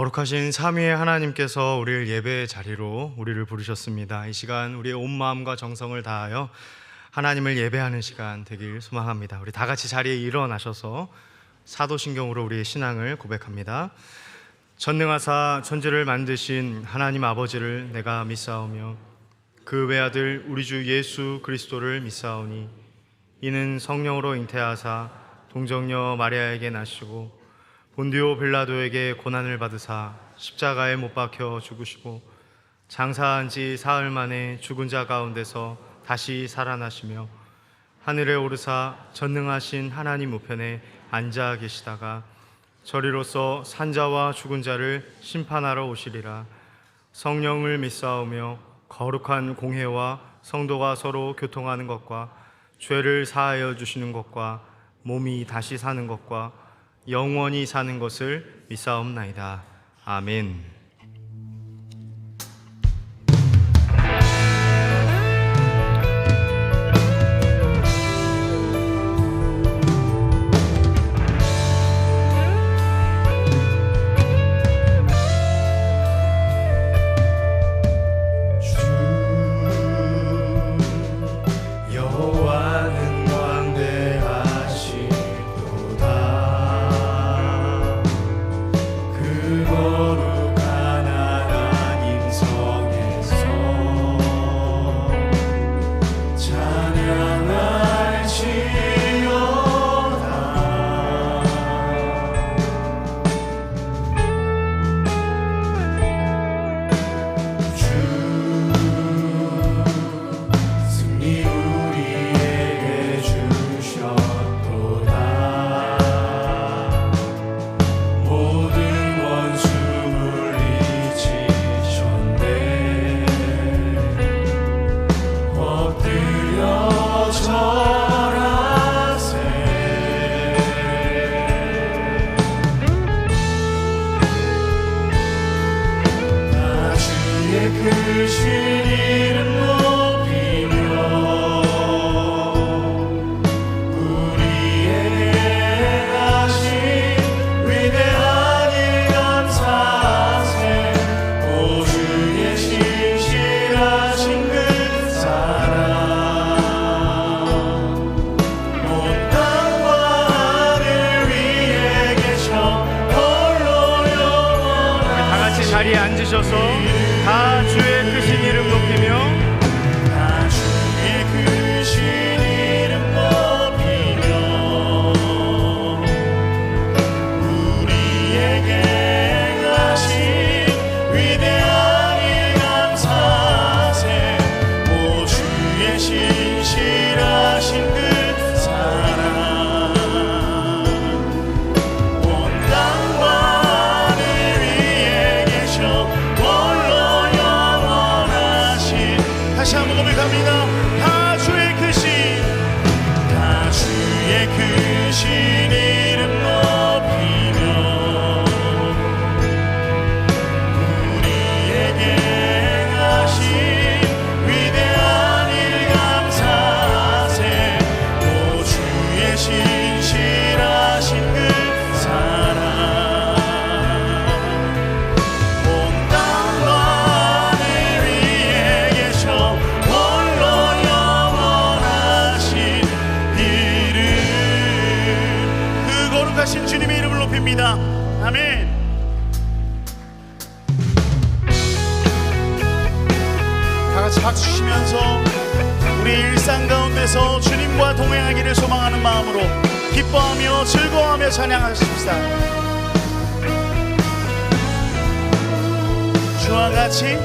거룩하신 삼위의 하나님께서 우리를 예배의 자리로 우리를 부르셨습니다. 이 시간 우리의 온 마음과 정성을 다하여 하나님을 예배하는 시간 되길 소망합니다. 우리 다 같이 자리에 일어나셔서 사도신경으로 우리의 신앙을 고백합니다. 전능하사 천지를 만드신 하나님 아버지를 내가 믿사오며 그 외아들 우리 주 예수 그리스도를 믿사오니 이는 성령으로 잉태하사 동정녀 마리아에게 나시고 본디오 빌라도에게 고난을 받으사 십자가에 못 박혀 죽으시고 장사한 지 사흘 만에 죽은 자 가운데서 다시 살아나시며 하늘에 오르사 전능하신 하나님 우편에 앉아 계시다가 저리로서 산자와 죽은 자를 심판하러 오시리라. 성령을 믿사오며 거룩한 공회와 성도가 서로 교통하는 것과 죄를 사하여 주시는 것과 몸이 다시 사는 것과 영원히 사는 것을 믿사옵나이다. 아멘. 자리에 앉으셔서 다 주의 크신 이름 높이며 다 주의 크신 이름 높이며 우리에게 행하신 위대한 일 감사하세. 오 주의 신실하신 그 사랑 온 땅과 다시 한번 고백합니다. 다 주의 크신 이름 높이며 우리에게 행하신 위대한 일 감사하세. 오 주의 신실하신 그 사랑 하신 주님의 이름을 높입니다. 아멘. 다같이 박수 치면서 우리 일상 가운데서 주님과 동행하기를 소망하는 마음으로 기뻐하며 즐거워하며 찬양하십시다. 주와 같이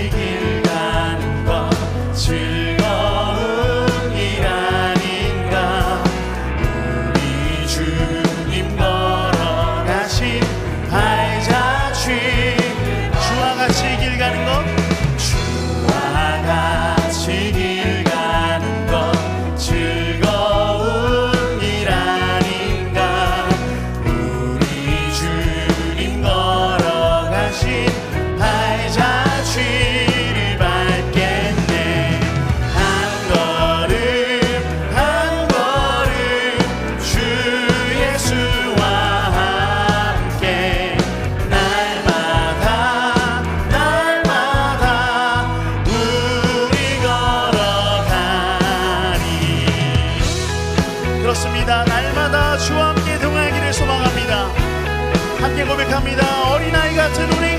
길 가는 것 즐거운 일 아닌가. 우리 주님 걸어가신 발자취 주와 같이 길 가는 것 주와 같이 길 가는 것 즐거운 일 아닌가. 우리 주님 걸어가신 발자취 함께 고백합니다. 어린아이 같은 우리,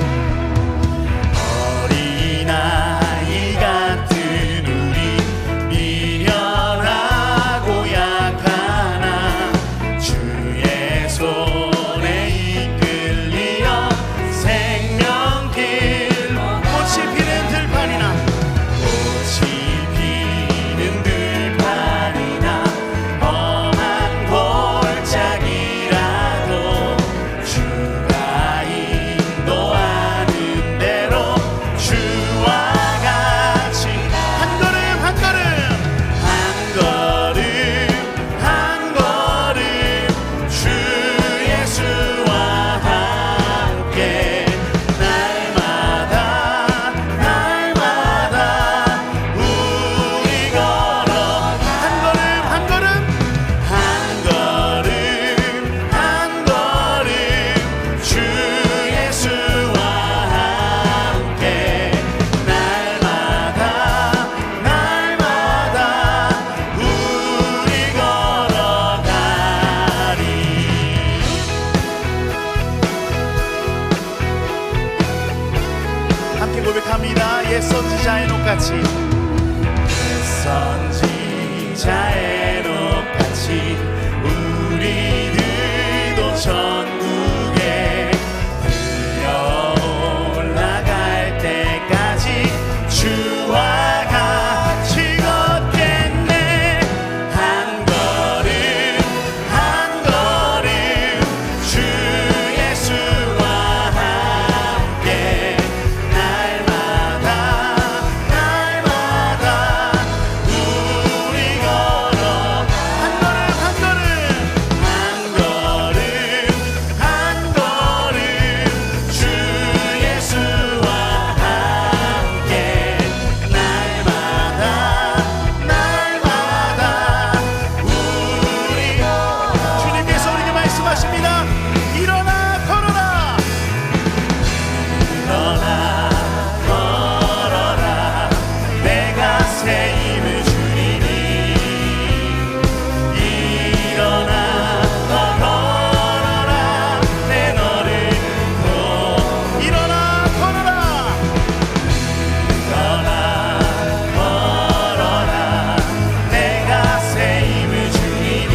어린아이 같은 우리, 미련하고 약하나 주의 손에 이끌리어 생명길, 꽃이 피는 들판이나 꽃이 피는 들판이나 험한 골짜기라도 주가 인도하는 대로 주와 같이 한 걸음 한 걸음 한 걸음 한 걸음 주 예수와 함께 날마다 날마다 우리 걸어 한 걸음 한 걸음 한 걸음 한 걸음 주 예수와 함께 날마다 날마다 우리 걸어가리. 함께 고백합니다. 옛 선지자의 녹같이, 옛 선지자의 녹같이 우리들도 천국에 올라갈 때까지 주와 같이 걷겠네. 한 걸음 한 걸음 주 예수와 함께 날마다 날마다 우리 걸어 한 걸음 한 걸음 한 걸음 한 걸음 주 예수와 함께 날마다 날마다 우리 주님께서 우리에게 말씀하십니다. 일어나 걸어라, 일어나 걸어라, 내가 새 힘을 주리니. 일어나 걸어라, 내 너를 믿고. 일어나 걸어라, 일어나 걸어라, 내가 새 힘을 주리니.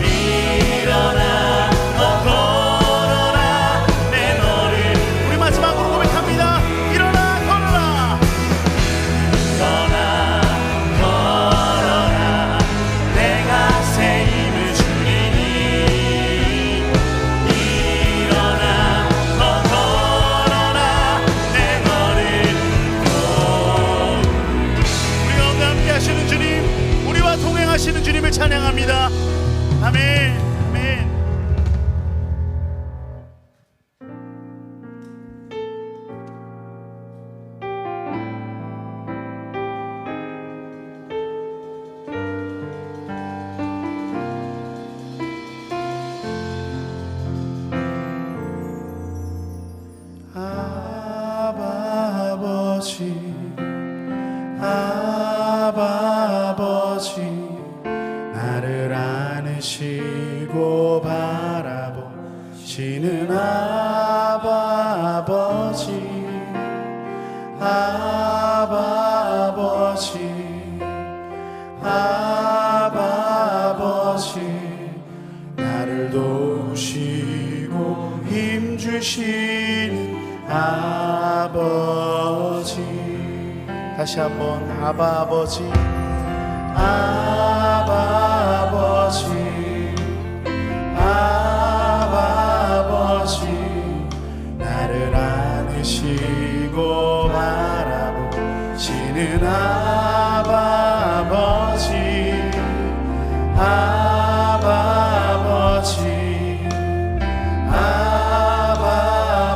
일어나 걸어라, 내 너를. 우리 마지막으로 고백합니다. 일어나 걸어라, 일어나 걸어라, 내가 새 힘을 주리니. 일어나 걸어라, 내 너를 믿고. 우리 가운데 함께 하시는 주님, 우리와 동행하시는 주님을 찬양합니다. 아멘. 아멘. 아바 아버지, 나를 안으시고 바라보시는 아바 아버지, 아바 아버지, 아바 아버지, 나를 도우시고 힘주시는 아버지. 다시 한번 아바 아버지, 아바 아버지, 아바 아버지, 나를 안으시고 바라보시는 아바 아버지, 아바 아버지, 아바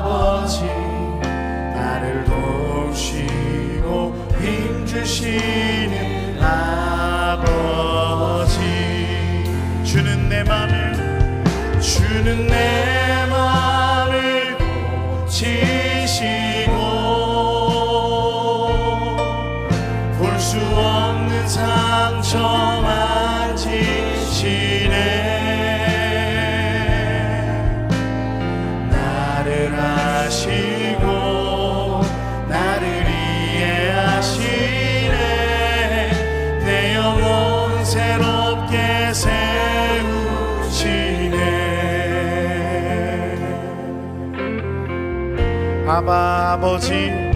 아버지, 나를 도우시고 힘주시는 아버지. 주는 내 맘을 고치시고 볼 수 없는 상처 만지시네. 아바 아버지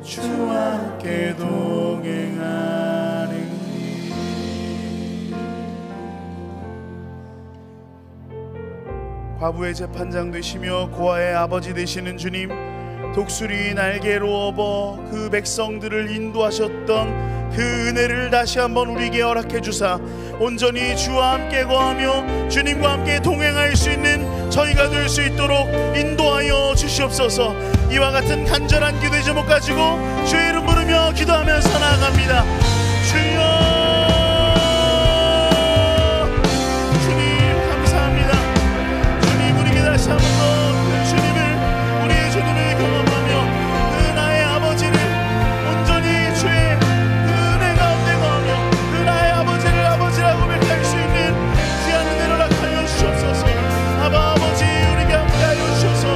주와 함께 동행하는 과부의 재판장 되시며 고아의 아버지 되시는 주님, 독수리 날개로 업어 그 백성들을 인도하셨던 그 은혜를 다시 한번 우리에게 허락해 주사 온전히 주와 함께 거하며 주님과 함께 동행할 수 있는 저희가 될 수 있도록 인도하여 주시옵소서. 이와 같은 간절한 기도의 제목 가지고 주의 이름 부르며 기도하면서 나아갑니다. 주여, 주님 감사합니다. 주님, 우리에게 다시 한번 더 우리의 주님을 경험하며 그 나의 아버지를 온전히 주의 그 은혜 가운데 거하며 그 나의 아버지를 아버지라고 고백할 수 있는 귀한 은혜를 허락하여 주시옵소서. 아바 아버지, 우리에게 함께하여 주셔서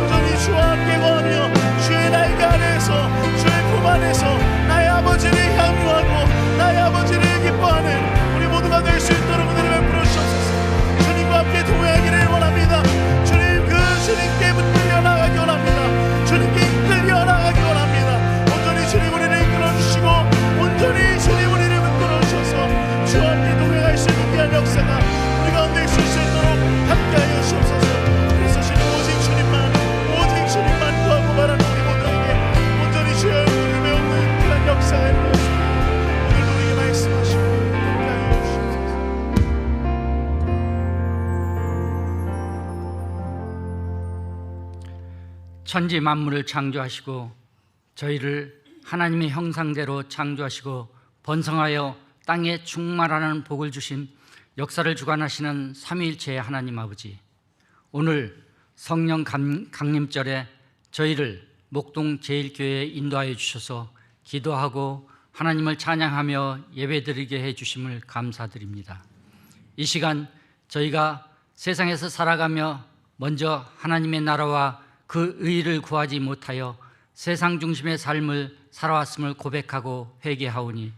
온전히 주와 함께 거하며 주의 날개 아래에서 주의 품 안에서 나의 아버지를 향유하고 나의 천지 만물을 창조하시고 저희를 하나님의 형상대로 창조하시고 번성하여 땅에 충만하는 복을 주신 역사를 주관하시는 삼위일체의 하나님 아버지, 오늘 성령 강림절에 저희를 목동 제1교회에 인도하여 주셔서 기도하고 하나님을 찬양하며 예배드리게 해주심을 감사드립니다. 이 시간 저희가 세상에서 살아가며 먼저 하나님의 나라와 그 의를 구하지 못하여 세상 중심의 삶을 살아왔음을 고백하고 회개하오니,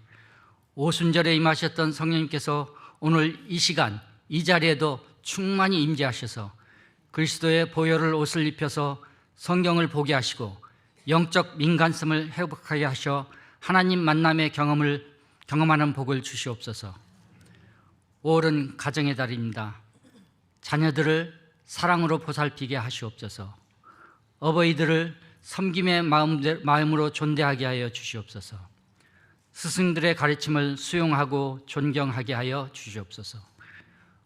오순절에 임하셨던 성령님께서 오늘 이 시간 이 자리에도 충만히 임재하셔서 그리스도의 보혈을 옷을 입혀서 성경을 보게 하시고 영적 민감성을 회복하게 하셔 하나님 만남의 경험하는 복을 주시옵소서. 5월은 가정의 달입니다. 자녀들을 사랑으로 보살피게 하시옵소서. 어버이들을 섬김의 마음으로 존대하게 하여 주시옵소서. 스승들의 가르침을 수용하고 존경하게 하여 주시옵소서.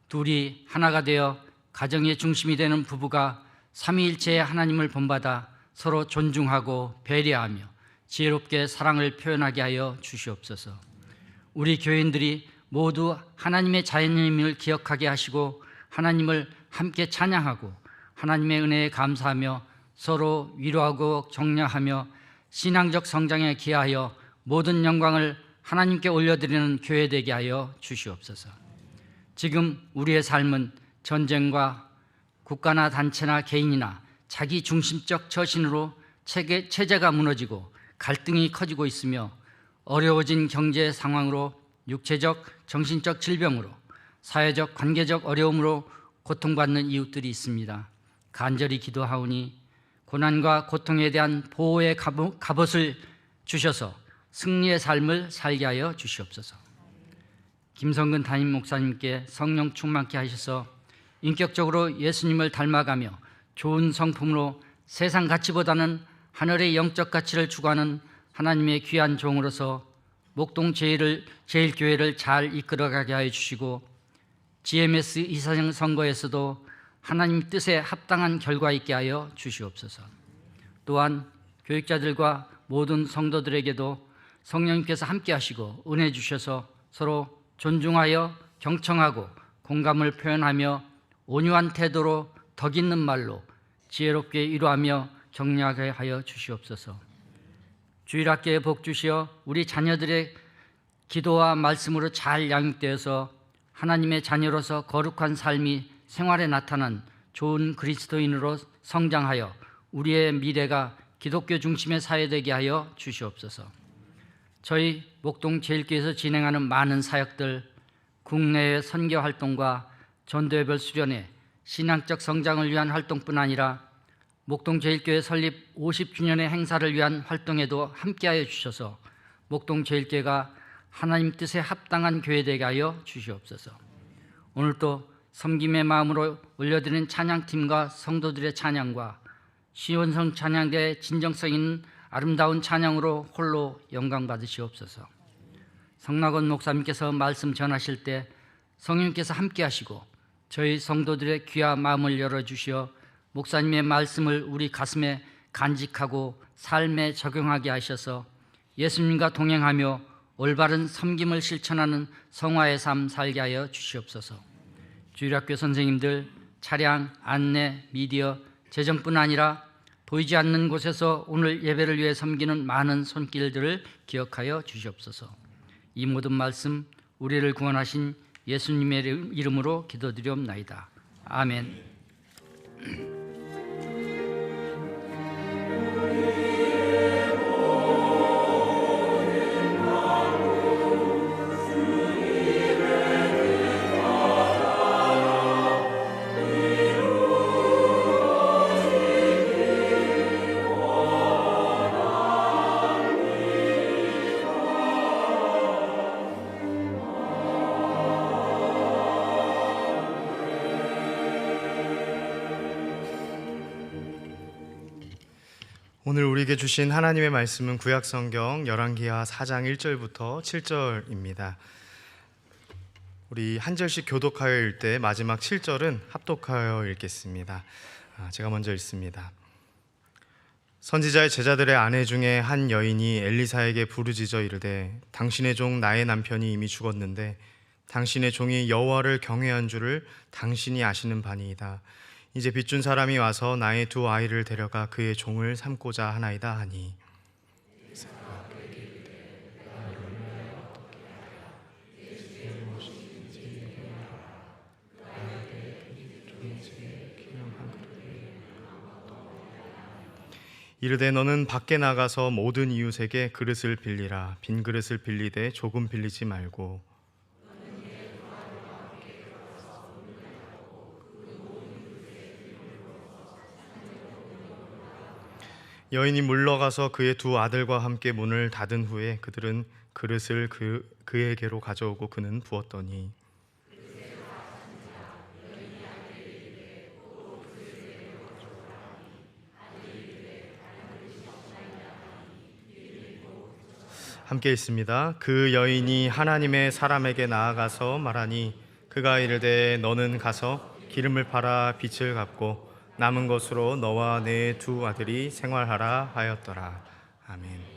둘이 하나가 되어 가정의 중심이 되는 부부가 삼위일체의 하나님을 본받아 서로 존중하고 배려하며 지혜롭게 사랑을 표현하게 하여 주시옵소서. 우리 교인들이 모두 하나님의 자녀임을 기억하게 하시고 하나님을 함께 찬양하고 하나님의 은혜에 감사하며 서로 위로하고 격려하며 신앙적 성장에 기하여 모든 영광을 하나님께 올려드리는 교회 되게 하여 주시옵소서. 지금 우리의 삶은 전쟁과 국가나 단체나 개인이나 자기 중심적 처신으로 체제가 무너지고 갈등이 커지고 있으며 어려워진 경제 상황으로 육체적, 정신적 질병으로 사회적, 관계적 어려움으로 고통받는 이웃들이 있습니다. 간절히 기도하오니 고난과 고통에 대한 보호의 갑옷을 주셔서 승리의 삶을 살게 하여 주시옵소서. 김성근 담임 목사님께 성령 충만케 하셔서 인격적으로 예수님을 닮아가며 좋은 성품으로 세상 가치보다는 하늘의 영적 가치를 추구하는 하나님의 귀한 종으로서 목동 제1교회를 잘 이끌어가게 하여 주시고 GMS 이사장 선거에서도 하나님 뜻에 합당한 결과 있게 하여 주시옵소서. 또한 교육자들과 모든 성도들에게도 성령님께서 함께 하시고 은혜 주셔서 서로 존중하여 경청하고 공감을 표현하며 온유한 태도로 덕 있는 말로 지혜롭게 위로하며 격려하게 하여 주시옵소서. 주일학교에 복 주시어 우리 자녀들의 기도와 말씀으로 잘 양육되어서 하나님의 자녀로서 거룩한 삶이 생활에 나타난 좋은 그리스도인으로 성장하여 우리의 미래가 기독교 중심의 사회 되게 하여 주시옵소서. 저희 목동 제1교회에서 진행하는 많은 사역들, 국내의 선교 활동과 전도예별 수련회, 신앙적 성장을 위한 활동뿐 아니라 목동 제1교회 설립 50주년의 행사를 위한 활동에도 함께하여 주셔서 목동 제1교회가 하나님 뜻에 합당한 교회 되게 하여 주시옵소서. 오늘도 섬김의 마음으로 올려드리는 찬양팀과 성도들의 찬양과 시원성 찬양대의 진정성 있는 아름다운 찬양으로 홀로 영광 받으시옵소서. 성낙원 목사님께서 말씀 전하실 때 성령님께서 함께 하시고 저희 성도들의 귀와 마음을 열어주시어 목사님의 말씀을 우리 가슴에 간직하고 삶에 적용하게 하셔서 예수님과 동행하며 올바른 섬김을 실천하는 성화의 삶 살게 하여 주시옵소서. 주일학교 선생님들, 차량, 안내, 미디어, 재정뿐 아니라 보이지 않는 곳에서 오늘 예배를 위해 섬기는 많은 손길들을 기억하여 주시옵소서. 이 모든 말씀 우리를 구원하신 예수님의 이름으로 기도드리옵나이다. 아멘. 오늘 우리에게 주신 하나님의 말씀은 구약성경 열왕기하 4장 1절부터 7절입니다. 우리 한 절씩 교독하여 읽되 마지막 7절은 합독하여 읽겠습니다. 제가 먼저 읽습니다. 선지자의 제자들의 아내 중에 한 여인이 엘리사에게 부르짖어 이르되 당신의 종 나의 남편이 이미 죽었는데 당신의 종이 여호와를 경외한 줄을 당신이 아시는 바니이다. 이제 빚준 사람이 와서 나의 두 아이를 데려가 그의 종을 삼고자 하나이다 하니 이르되 너는 밖에 나가서 모든 이웃에게 그릇을 빌리라. 빈 그릇을 빌리되 조금 빌리지 말고 여인이 물러가서 그의 두 아들과 함께 문을 닫은 후에 그들은 그릇을 그에게로 가져오고 그는 부었더니 함께 있습니다. 그 여인이 하나님의 사람에게 나아가서 말하니 그가 이르되 너는 가서 기름을 팔아 빚을 갚고 남은 것으로 너와 내 두 아들이 생활하라 하였더라. 아멘.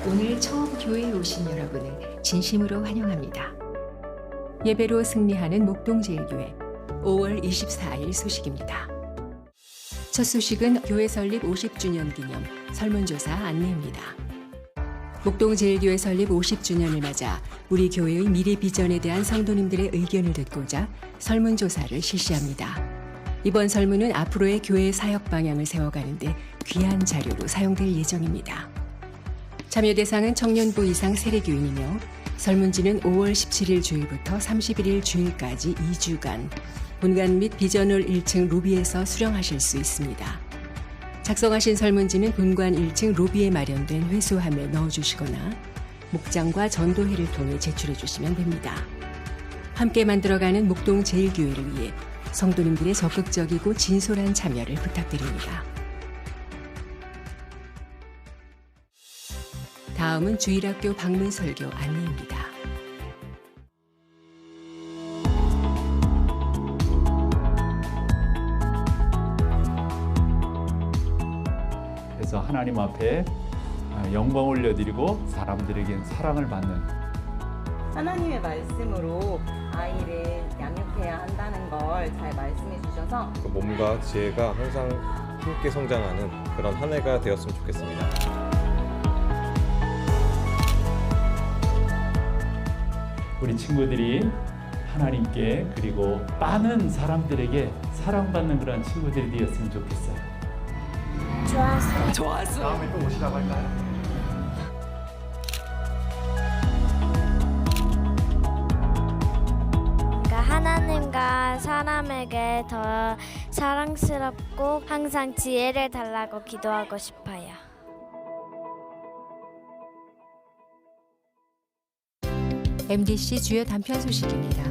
오늘 처음 교회에 오신 여러분을 진심으로 환영합니다. 예배로 승리하는 목동제일교회 5월 24일 소식입니다. 첫 소식은 교회 설립 50주년 기념 설문조사 안내입니다. 목동제일교회 설립 50주년을 맞아 우리 교회의 미래 비전에 대한 성도님들의 의견을 듣고자 설문조사를 실시합니다. 이번 설문은 앞으로의 교회 사역 방향을 세워가는데 귀한 자료로 사용될 예정입니다. 참여 대상은 청년부 이상 세례교인이며 설문지는 5월 17일 주일부터 31일 주일까지 2주간 본관 및 비전홀 1층 로비에서 수령하실 수 있습니다. 작성하신 설문지는 본관 1층 로비에 마련된 회수함에 넣어주시거나 목장과 전도회를 통해 제출해 주시면 됩니다. 함께 만들어가는 목동제일교회를 위해 성도님들의 적극적이고 진솔한 참여를 부탁드립니다. 다음은 주일학교 방문 설교 안내입니다. 그래서 하나님 앞에 영광 올려드리고 사람들에겐 사랑을 받는 하나님의 말씀으로 아이를 양육해야 한다는 걸 잘 말씀해 주셔서 그 몸과 지혜가 항상 함께 성장하는 그런 한 해가 되었으면 좋겠습니다. 우리 친구들이 하나님께 그리고 많은 사람들에게 사랑받는 그런 친구들이 되었으면 좋겠어요. 다음에 또 오시라고 할까요? 하나님과 사람에게 더 사랑스럽고 항상 지혜를 달라고 기도하고 싶어요. MDC 주요 단편 소식입니다.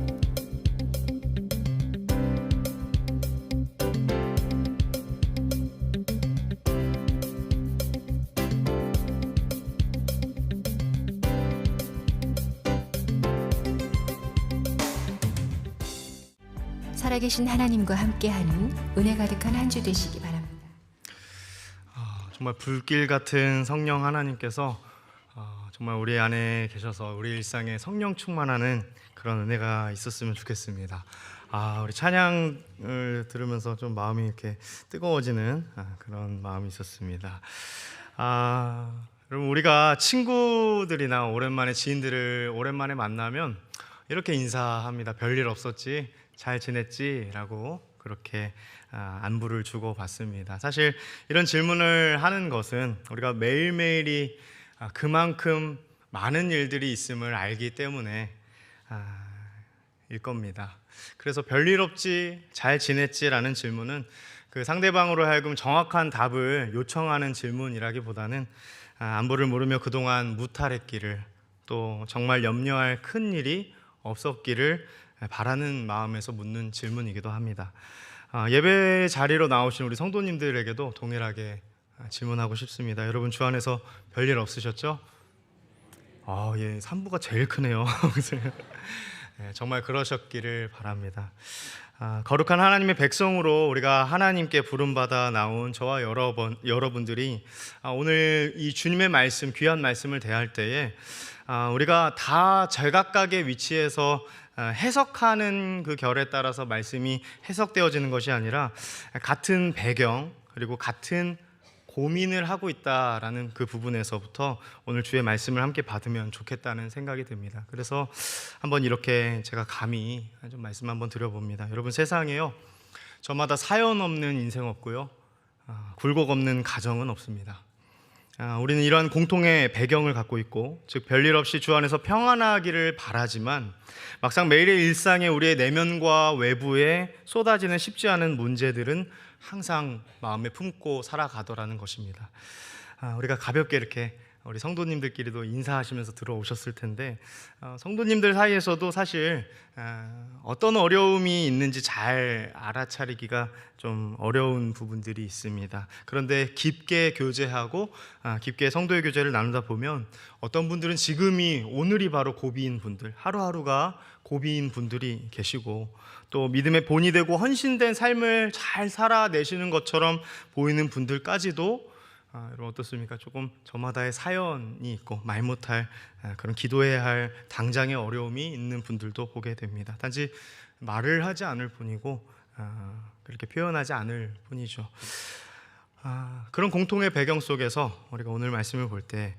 살아계신 하나님과 함께하는 은혜 가득한 한 주 되시기 바랍니다. 정말 불길 같은 성령 하나님께서 정말 우리 안에 계셔서 우리 일상에 성령 충만하는 그런 은혜가 있었으면 좋겠습니다. 우리 찬양을 들으면서 좀 마음이 이렇게 뜨거워지는 그런 마음이 있었습니다. 여러분, 우리가 친구들이나 오랜만에 지인들을 오랜만에 만나면 이렇게 인사합니다. 별일 없었지? 잘 지냈지? 라고 그렇게 안부를 주고 받습니다. 사실 이런 질문을 하는 것은 우리가 매일매일이 그만큼 많은 일들이 있음을 알기 때문에 일 겁니다. 그래서 별일 없지? 잘 지냈지? 라는 질문은 그 상대방으로 하여금 정확한 답을 요청하는 질문이라기보다는 안부를 물으며 그동안 무탈했기를, 또 정말 염려할 큰 일이 없었기를 바라는 마음에서 묻는 질문이기도 합니다. 예배 자리로 나오신 우리 성도님들에게도 동일하게 질문하고 싶습니다. 여러분, 주 안에서 별일 없으셨죠? 예, 산부가 제일 크네요. 정말 그러셨기를 바랍니다. 거룩한 하나님의 백성으로 우리가 하나님께 부름받아 나온 저와 여러분들이 오늘 이 주님의 말씀, 귀한 말씀을 대할 때에 우리가 다 제각각의 위치에서 해석하는 그 결에 따라서 말씀이 해석되어지는 것이 아니라 같은 배경 그리고 같은 고민을 하고 있다라는 그 부분에서부터 오늘 주의 말씀을 함께 받으면 좋겠다는 생각이 듭니다. 그래서 한번 이렇게 제가 감히 좀 말씀 한번 드려봅니다. 여러분, 세상에요, 저마다 사연 없는 인생 없고요, 굴곡 없는 가정은 없습니다. 우리는 이러한 공통의 배경을 갖고 있고, 즉 별일 없이 주 안에서 평안하기를 바라지만 막상 매일의 일상에 우리의 내면과 외부에 쏟아지는 쉽지 않은 문제들은 항상 마음에 품고 살아가더라는 것입니다. 우리가 가볍게 이렇게 우리 성도님들끼리도 인사하시면서 들어오셨을 텐데, 성도님들 사이에서도 사실 어떤 어려움이 있는지 잘 알아차리기가 좀 어려운 부분들이 있습니다. 그런데 깊게 교제하고 깊게 성도의 교제를 나누다 보면 어떤 분들은 지금이 오늘이 바로 고비인 분들, 하루하루가 고비인 분들이 계시고, 또 믿음의 본이 되고 헌신된 삶을 잘 살아내시는 것처럼 보이는 분들까지도 여러분 어떻습니까? 조금 저마다의 사연이 있고 말 못할 그런 기도해야 할 당장의 어려움이 있는 분들도 보게 됩니다. 단지 말을 하지 않을 뿐이고 그렇게 표현하지 않을 뿐이죠. 그런 공통의 배경 속에서 우리가 오늘 말씀을 볼 때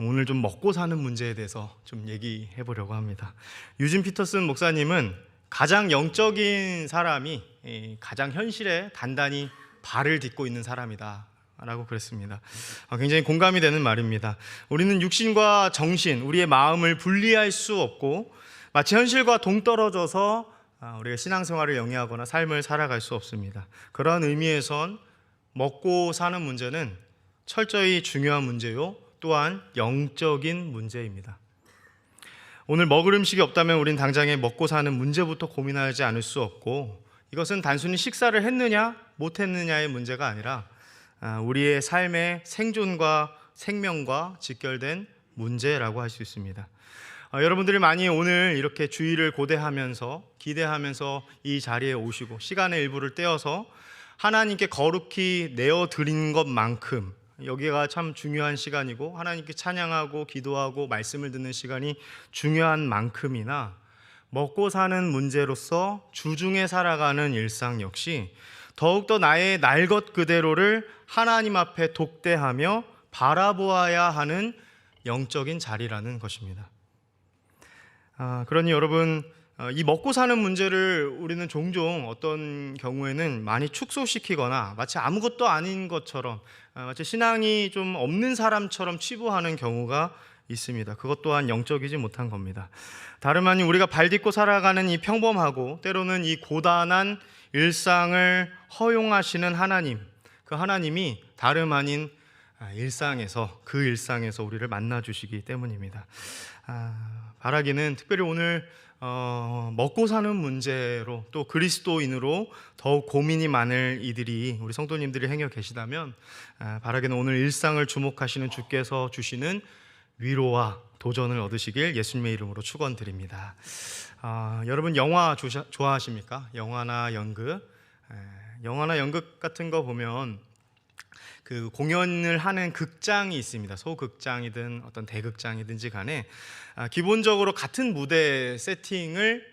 오늘 좀 먹고 사는 문제에 대해서 좀 얘기해 보려고 합니다. 유진 피터슨 목사님은 가장 영적인 사람이 가장 현실에 단단히 발을 딛고 있는 사람이다 라고 그랬습니다. 굉장히 공감이 되는 말입니다. 우리는 육신과 정신, 우리의 마음을 분리할 수 없고 마치 현실과 동떨어져서 우리가 신앙생활을 영위하거나 삶을 살아갈 수 없습니다. 그러한 의미에선 먹고 사는 문제는 철저히 중요한 문제요, 또한 영적인 문제입니다. 오늘 먹을 음식이 없다면 우린 당장에 먹고 사는 문제부터 고민하지 않을 수 없고, 이것은 단순히 식사를 했느냐 못했느냐의 문제가 아니라 우리의 삶의 생존과 생명과 직결된 문제라고 할 수 있습니다. 여러분들이 많이 오늘 이렇게 주일을 고대하면서 기대하면서 이 자리에 오시고 시간의 일부를 떼어서 하나님께 거룩히 내어드린 것만큼 여기가 참 중요한 시간이고 하나님께 찬양하고 기도하고 말씀을 듣는 시간이 중요한 만큼이나 먹고 사는 문제로서 주중에 살아가는 일상 역시 더욱더 나의 날 것 그대로를 하나님 앞에 독대하며 바라보아야 하는 영적인 자리라는 것입니다. 그러니 여러분, 이 먹고 사는 문제를 우리는 종종 어떤 경우에는 많이 축소시키거나 마치 아무것도 아닌 것처럼, 마치 신앙이 좀 없는 사람처럼 치부하는 경우가 있습니다. 그것 또한 영적이지 못한 겁니다. 다름 아닌 우리가 발딛고 살아가는 이 평범하고 때로는 이 고단한 일상을 허용하시는 하나님, 그 하나님이 다름 아닌 그 일상에서 우리를 만나주시기 때문입니다. 바라기는 특별히 오늘 먹고 사는 문제로 또 그리스도인으로 더욱 고민이 많을 이들이 우리 성도님들이 행여 계시다면 바라기는 오늘 일상을 주목하시는 주께서 주시는 위로와 도전을 얻으시길 예수님의 이름으로 축원드립니다. 여러분 영화 좋아하십니까? 영화나 연극 같은 거 보면 그 공연을 하는 극장이 있습니다. 소극장이든 어떤 대극장이든지 간에 기본적으로 같은 무대 세팅을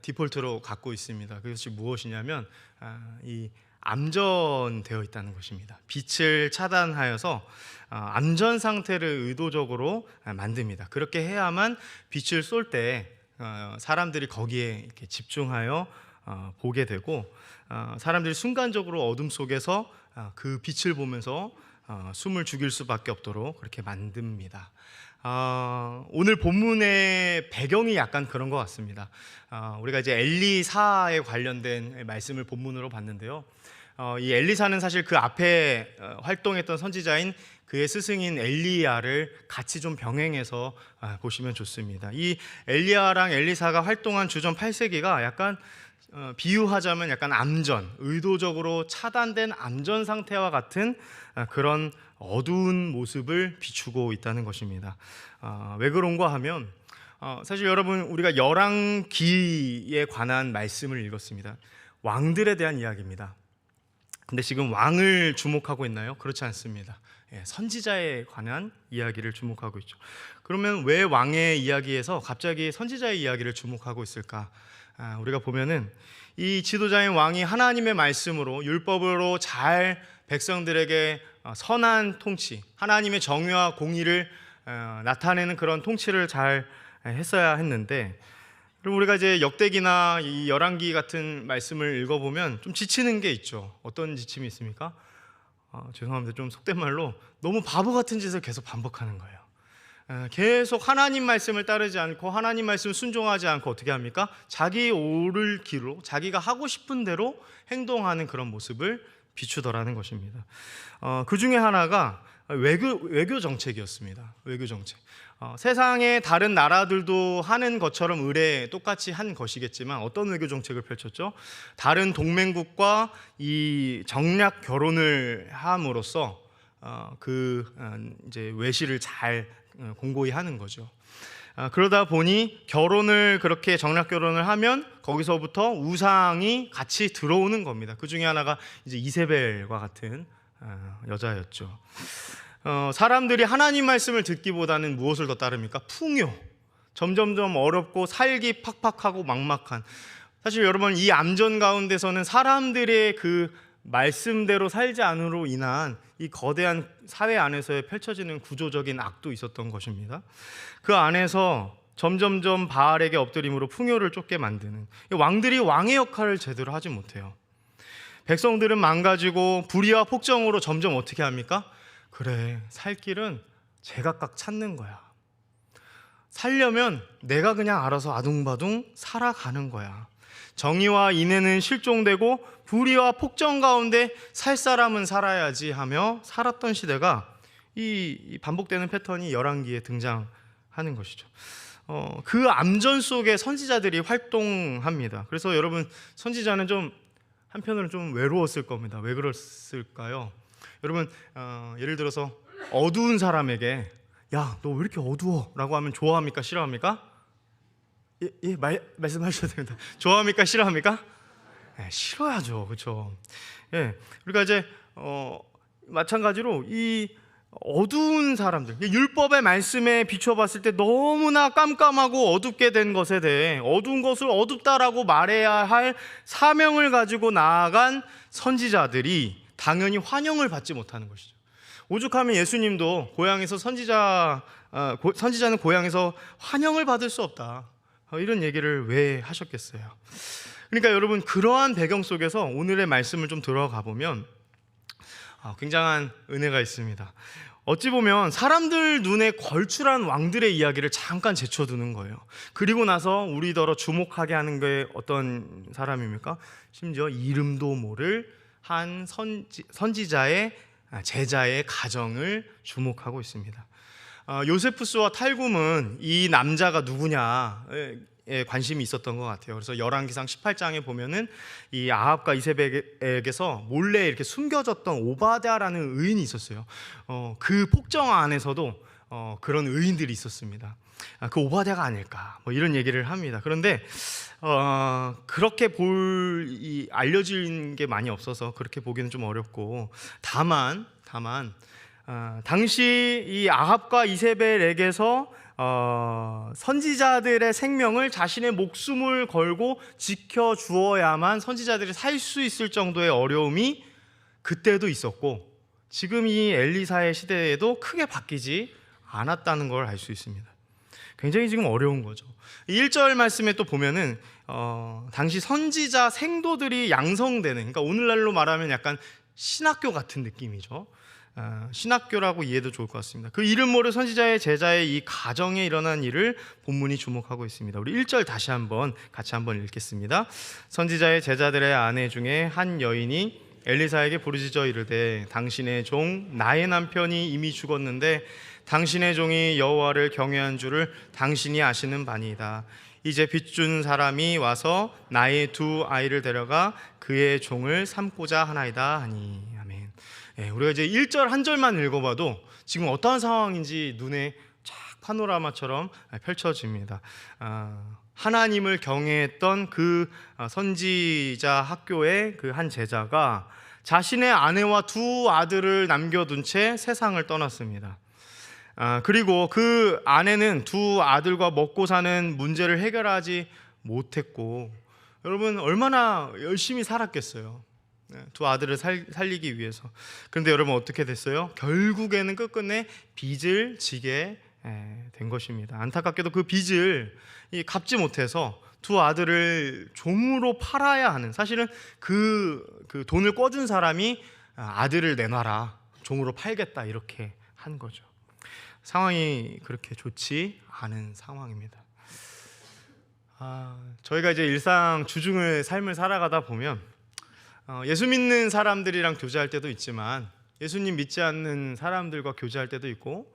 디폴트로 갖고 있습니다. 그것이 무엇이냐면 이 암전되어 있다는 것입니다. 빛을 차단하여서 암전 상태를 의도적으로 만듭니다. 그렇게 해야만 빛을 쏠 때 사람들이 거기에 이렇게 집중하여 보게 되고 사람들이 순간적으로 어둠 속에서 그 빛을 보면서 숨을 죽일 수밖에 없도록 그렇게 만듭니다. 오늘 본문의 배경이 약간 그런 것 같습니다. 우리가 이제 엘리사에 관련된 말씀을 본문으로 봤는데요. 이 엘리사는 사실 그 앞에 활동했던 선지자인 그의 스승인 엘리야를 같이 좀 병행해서 보시면 좋습니다. 이 엘리야랑 엘리사가 활동한 주전 8세기가 약간 비유하자면 약간 암전, 의도적으로 차단된 암전 상태와 같은 그런 어두운 모습을 비추고 있다는 것입니다. 왜 그런가 하면 사실 여러분 우리가 열왕기에 관한 말씀을 읽었습니다. 왕들에 대한 이야기입니다. 근데 지금 왕을 주목하고 있나요? 그렇지 않습니다. 선지자에 관한 이야기를 주목하고 있죠. 그러면 왜 왕의 이야기에서 갑자기 선지자의 이야기를 주목하고 있을까? 우리가 보면은 이 지도자인 왕이 하나님의 말씀으로 율법으로 잘 백성들에게 선한 통치, 하나님의 정의와 공의를 나타내는 그런 통치를 잘 했어야 했는데, 그리고 우리가 이제 역대기나 이 열왕기 같은 말씀을 읽어보면 좀 지치는 게 있죠. 어떤 지침이 있습니까? 죄송합니다. 좀 속된 말로 너무 바보 같은 짓을 계속 반복하는 거예요. 계속 하나님 말씀을 따르지 않고 하나님 말씀을 순종하지 않고 어떻게 합니까? 자기 옳을 길로 자기가 하고 싶은 대로 행동하는 그런 모습을 비추더라는 것입니다. 그 중에 하나가 외교 정책이었습니다. 외교 정책. 세상의 다른 나라들도 하는 것처럼 의례 똑같이 한 것이겠지만 어떤 외교 정책을 펼쳤죠? 다른 동맹국과 이 정략 결혼을 함으로써 이제 외시를 잘 공고히 하는 거죠. 그러다 보니 결혼을 그렇게 정략 결혼을 하면 거기서부터 우상이 같이 들어오는 겁니다. 그 중에 하나가 이제 이세벨과 같은 여자였죠. 사람들이 하나님 말씀을 듣기보다는 무엇을 더 따릅니까? 풍요. 점점점 어렵고 살기 팍팍하고 막막한. 사실 여러분 이 암전 가운데서는 사람들의 그 말씀대로 살지 않으로 인한 이 거대한 사회 안에서의 펼쳐지는 구조적인 악도 있었던 것입니다. 그 안에서 점점점 바알에게 엎드림으로 풍요를 쫓게 만드는, 왕들이 왕의 역할을 제대로 하지 못해요. 백성들은 망가지고 불의와 폭정으로 점점 어떻게 합니까? 그래, 살 길은 제각각 찾는 거야. 살려면 내가 그냥 알아서 아둥바둥 살아가는 거야. 정의와 인애는 실종되고 불의와 폭정 가운데 살 사람은 살아야지 하며 살았던 시대가 이 반복되는 패턴이 열왕기에 등장하는 것이죠. 그 암전 속에 선지자들이 활동합니다. 그래서 여러분, 선지자는 좀 한편으로는 좀 외로웠을 겁니다. 왜 그랬을까요? 여러분, 예를 들어서 어두운 사람에게 야, 너 왜 이렇게 어두워? 라고 하면 좋아합니까? 싫어합니까? 예, 말씀하셔도 됩니다. 좋아합니까? 싫어합니까? 네, 싫어야죠. 그렇죠? 예, 그러니까 이제 마찬가지로 이 어두운 사람들, 율법의 말씀에 비춰봤을 때 너무나 깜깜하고 어둡게 된 것에 대해 어두운 것을 어둡다라고 말해야 할 사명을 가지고 나아간 선지자들이 당연히 환영을 받지 못하는 것이죠. 오죽하면 예수님도 고향에서 선지자는 고향에서 환영을 받을 수 없다, 이런 얘기를 왜 하셨겠어요? 그러니까 여러분, 그러한 배경 속에서 오늘의 말씀을 좀 들어가 보면 굉장한 은혜가 있습니다. 어찌 보면 사람들 눈에 걸출한 왕들의 이야기를 잠깐 제쳐두는 거예요. 그리고 나서 우리더러 주목하게 하는 게 어떤 사람입니까? 심지어 이름도 모를 한 선지자의 제자의 가정을 주목하고 있습니다. 요세푸스와 탈굼은 이 남자가 누구냐에 관심이 있었던 것 같아요. 그래서 열왕기상 18장에 보면은 이 아합과 이세벨에게서 몰래 이렇게 숨겨졌던 오바댜라는 의인이 있었어요. 그 폭정 안에서도 그런 의인들이 있었습니다. 그 오바댜가 아닐까, 뭐 이런 얘기를 합니다. 그런데 그렇게 알려진 게 많이 없어서 그렇게 보기는 좀 어렵고, 다만 당시 이 아합과 이세벨에게서 선지자들의 생명을 자신의 목숨을 걸고 지켜주어야만 선지자들이 살 수 있을 정도의 어려움이 그때도 있었고, 지금 이 엘리사의 시대에도 크게 바뀌지 않았다는 걸 알 수 있습니다. 굉장히 지금 어려운 거죠. 1절 말씀에 또 보면은 당시 선지자 생도들이 양성되는, 그러니까 오늘날로 말하면 약간 신학교 같은 느낌이죠. 신학교라고 이해도 좋을 것 같습니다. 그 이름 모를 선지자의 제자의 이 가정에 일어난 일을 본문이 주목하고 있습니다. 우리 1절 같이 한번 읽겠습니다. 선지자의 제자들의 아내 중에 한 여인이 엘리사에게 부르짖어 이르되 당신의 종 나의 남편이 이미 죽었는데 당신의 종이 여호와를 경외한 줄을 당신이 아시는 바니이다. 이제 빚준 사람이 와서 나의 두 아이를 데려가 그의 종을 삼고자 하나이다 하니. 아멘. 우리가 이제 1절 한 절만 읽어봐도 지금 어떠한 상황인지 눈에 쫙 파노라마처럼 펼쳐집니다. 하나님을 경외했던 그 선지자 학교의 그 한 제자가 자신의 아내와 두 아들을 남겨둔 채 세상을 떠났습니다. 그리고 그 아내는 두 아들과 먹고 사는 문제를 해결하지 못했고, 여러분 얼마나 열심히 살았겠어요. 두 아들을 살리기 위해서. 그런데 여러분 어떻게 됐어요? 결국에는 끝끝내 빚을 지게 된 것입니다. 안타깝게도 그 빚을 갚지 못해서 두 아들을 종으로 팔아야 하는, 사실은 그 돈을 꿔준 사람이 아들을 내놔라, 종으로 팔겠다, 이렇게 한 거죠. 상황이 그렇게 좋지 않은 상황입니다. 저희가 이제 일상 주중의 삶을 살아가다 보면 예수 믿는 사람들이랑 교제할 때도 있지만 예수님 믿지 않는 사람들과 교제할 때도 있고,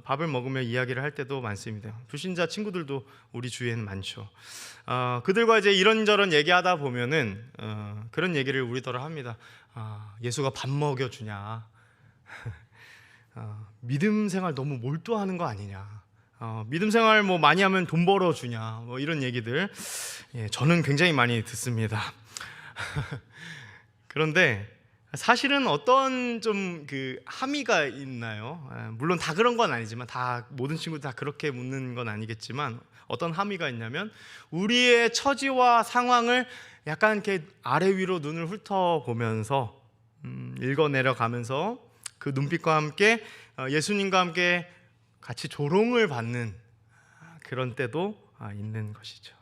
밥을 먹으며 이야기를 할 때도 많습니다. 불신자 친구들도 우리 주위에는 많죠. 그들과 이제 이런저런 얘기하다 보면은 그런 얘기를 우리더러 합니다. 예수가 밥 먹여주냐, 믿음 생활 너무 몰두하는 거 아니냐, 믿음 생활 뭐 많이 하면 돈 벌어주냐, 뭐 이런 얘기들 저는 굉장히 많이 듣습니다. 그런데 사실은 어떤 좀 그 함의가 있나요? 물론 다 그런 건 아니지만, 다 모든 친구들 다 그렇게 묻는 건 아니겠지만, 어떤 함의가 있냐면 우리의 처지와 상황을 약간 이렇게 아래 위로 눈을 훑어보면서 읽어내려 가면서 그 눈빛과 함께 예수님과 함께 같이 조롱을 받는 그런 때도 있는 것이죠.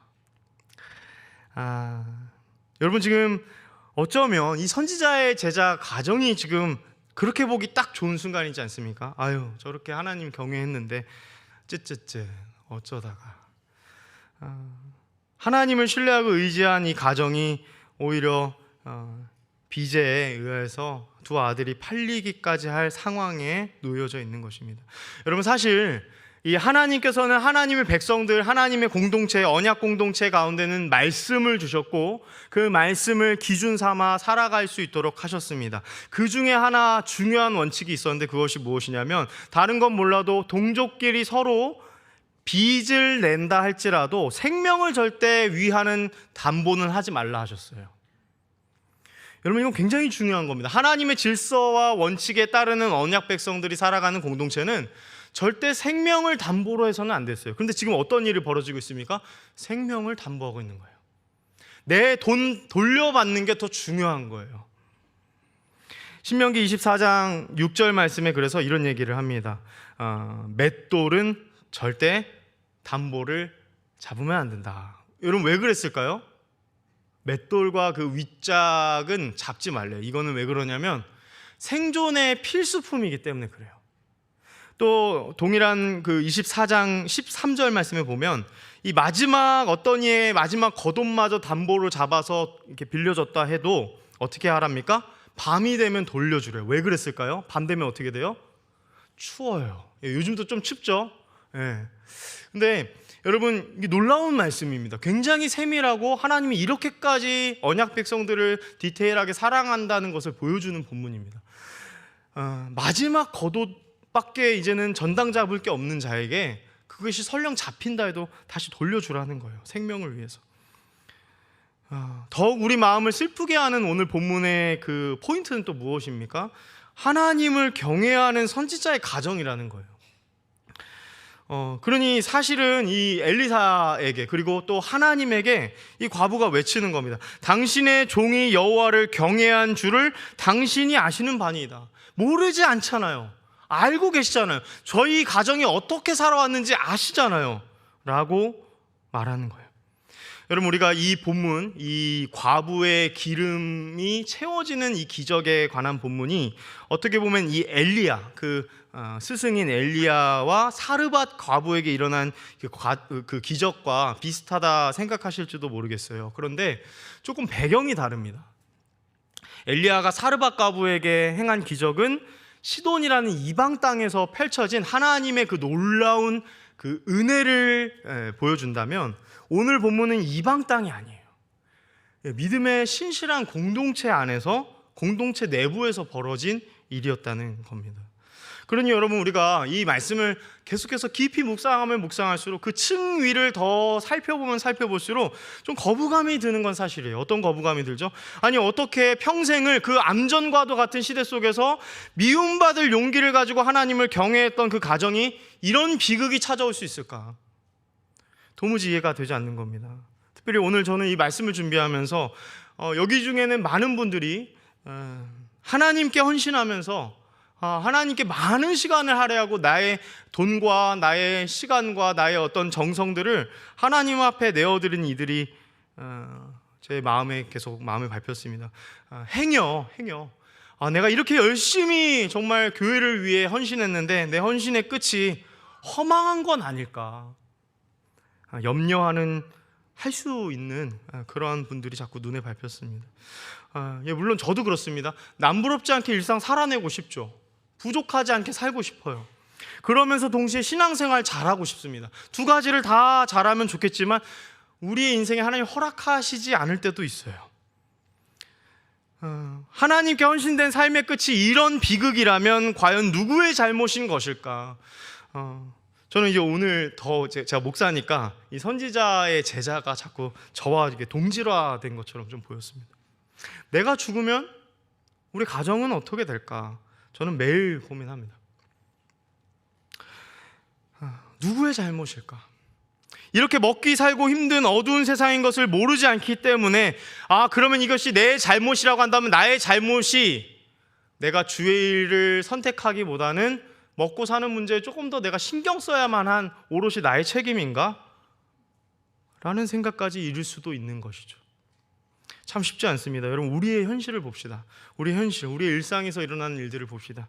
여러분, 지금 어쩌면 이 선지자의 제자 가정이 지금 그렇게 보기 딱 좋은 순간이지 않습니까? 아유, 저렇게 하나님 경외했는데 쯧쯧쯧 어쩌다가. 하나님을 신뢰하고 의지한 이 가정이 오히려 비제에 의해서 두 아들이 팔리기까지 할 상황에 놓여져 있는 것입니다. 여러분, 사실 이 하나님께서는 하나님의 백성들, 하나님의 공동체, 언약 공동체 가운데는 말씀을 주셨고 그 말씀을 기준 삼아 살아갈 수 있도록 하셨습니다. 그 중에 하나 중요한 원칙이 있었는데 그것이 무엇이냐면, 다른 건 몰라도 동족끼리 서로 빚을 낸다 할지라도 생명을 절대 위하는 담보는 하지 말라 하셨어요. 여러분, 이건 굉장히 중요한 겁니다. 하나님의 질서와 원칙에 따르는 언약 백성들이 살아가는 공동체는 절대 생명을 담보로 해서는 안 됐어요. 그런데 지금 어떤 일이 벌어지고 있습니까? 생명을 담보하고 있는 거예요. 내 돈 돌려받는 게 더 중요한 거예요. 신명기 24장 6절 말씀에 그래서 이런 얘기를 합니다. 맷돌은 절대 담보를 잡으면 안 된다. 여러분, 왜 그랬을까요? 맷돌과 그 윗짝은 잡지 말래요. 이거는 왜 그러냐면 생존의 필수품이기 때문에 그래요. 또 동일한 그 24장 13절 말씀에 보면 이 마지막 어떤 이의 마지막 겉옷마저 담보로 잡아서 이렇게 빌려줬다 해도 어떻게 하랍니까? 밤이 되면 돌려주래요. 왜 그랬을까요? 밤 되면 어떻게 돼요? 추워요. 요즘도 좀 춥죠? 예. 근데 여러분, 이게 놀라운 말씀입니다. 굉장히 세밀하고 하나님이 이렇게까지 언약 백성들을 디테일하게 사랑한다는 것을 보여주는 본문입니다. 마지막 겉옷밖에 이제는 전당 잡을 게 없는 자에게 그것이 설령 잡힌다 해도 다시 돌려주라는 거예요. 생명을 위해서. 더욱 우리 마음을 슬프게 하는 오늘 본문의 그 포인트는 또 무엇입니까? 하나님을 경외하는 선지자의 가정이라는 거예요. 그러니 사실은 이 엘리사에게 그리고 또 하나님에게 이 과부가 외치는 겁니다. 당신의 종이 여호와를 경외한 줄을 당신이 아시는 바니이다. 모르지 않잖아요. 알고 계시잖아요. 저희 가정이 어떻게 살아왔는지 아시잖아요. 라고 말하는 거예요. 여러분, 우리가 이 본문, 이 과부의 기름이 채워지는 이 기적에 관한 본문이 어떻게 보면 이 엘리야, 스승인 엘리야와 사르밧 과부에게 일어난 그 기적과 비슷하다 생각하실지도 모르겠어요. 그런데 조금 배경이 다릅니다. 엘리야가 사르밧 과부에게 행한 기적은 시돈이라는 이방 땅에서 펼쳐진 하나님의 그 놀라운 그 은혜를 보여준다면, 오늘 본문은 이방 땅이 아니에요. 믿음의 신실한 공동체 안에서, 공동체 내부에서 벌어진 일이었다는 겁니다. 그러니 여러분, 우리가 이 말씀을 계속해서 깊이 묵상하면 묵상할수록 그 층 위를 더 살펴보면 살펴볼수록 좀 거부감이 드는 건 사실이에요. 어떤 거부감이 들죠? 아니, 어떻게 평생을 그 암전과도 같은 시대 속에서 미움받을 용기를 가지고 하나님을 경외했던 그 가정이 이런 비극이 찾아올 수 있을까? 도무지 이해가 되지 않는 겁니다. 특별히 오늘 저는 이 말씀을 준비하면서 여기 중에는 많은 분들이 하나님께 헌신하면서 하나님께 많은 시간을 할애하고 나의 돈과 나의 시간과 나의 어떤 정성들을 하나님 앞에 내어드린 이들이 제 마음에 계속 마음을 밟혔습니다. 행여 내가 이렇게 열심히 정말 교회를 위해 헌신했는데 내 헌신의 끝이 허망한 건 아닐까, 염려하는 할 수 있는 그러한 분들이 자꾸 눈에 밟혔습니다. 물론 저도 그렇습니다. 남부럽지 않게 일상 살아내고 싶죠. 부족하지 않게 살고 싶어요. 그러면서 동시에 신앙생활 잘하고 싶습니다. 두 가지를 다 잘하면 좋겠지만 우리의 인생에 하나님 허락하시지 않을 때도 있어요. 하나님께 헌신된 삶의 끝이 이런 비극이라면 과연 누구의 잘못인 것일까? 저는 이제 오늘 더 제가 목사니까 이 선지자의 제자가 자꾸 저와 이렇게 동질화된 것처럼 좀 보였습니다. 내가 죽으면 우리 가정은 어떻게 될까? 저는 매일 고민합니다. 누구의 잘못일까? 이렇게 먹기 살고 힘든 어두운 세상인 것을 모르지 않기 때문에 그러면 이것이 내 잘못이라고 한다면 나의 잘못이 내가 주의 일을 선택하기보다는 먹고 사는 문제에 조금 더 내가 신경 써야만 한 오롯이 나의 책임인가? 라는 생각까지 이를 수도 있는 것이죠. 참 쉽지 않습니다. 여러분, 우리의 현실을 봅시다. 우리의 현실, 우리의 일상에서 일어나는 일들을 봅시다.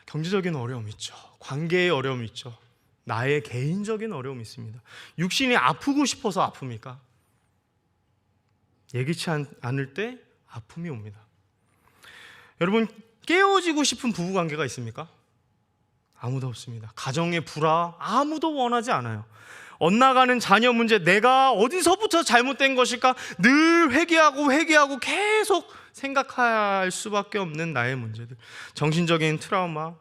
경제적인 어려움이 있죠. 관계의 어려움이 있죠. 나의 개인적인 어려움이 있습니다. 육신이 아프고 싶어서 아픕니까? 예기치 않을 때 아픔이 옵니다. 여러분, 깨어지고 싶은 부부관계가 있습니까? 아무도 없습니다. 가정의 불화 아무도 원하지 않아요. 엇나가는 자녀 문제, 내가 어디서부터 잘못된 것일까 늘 회개하고 계속 생각할 수밖에 없는 나의 문제들, 정신적인 트라우마.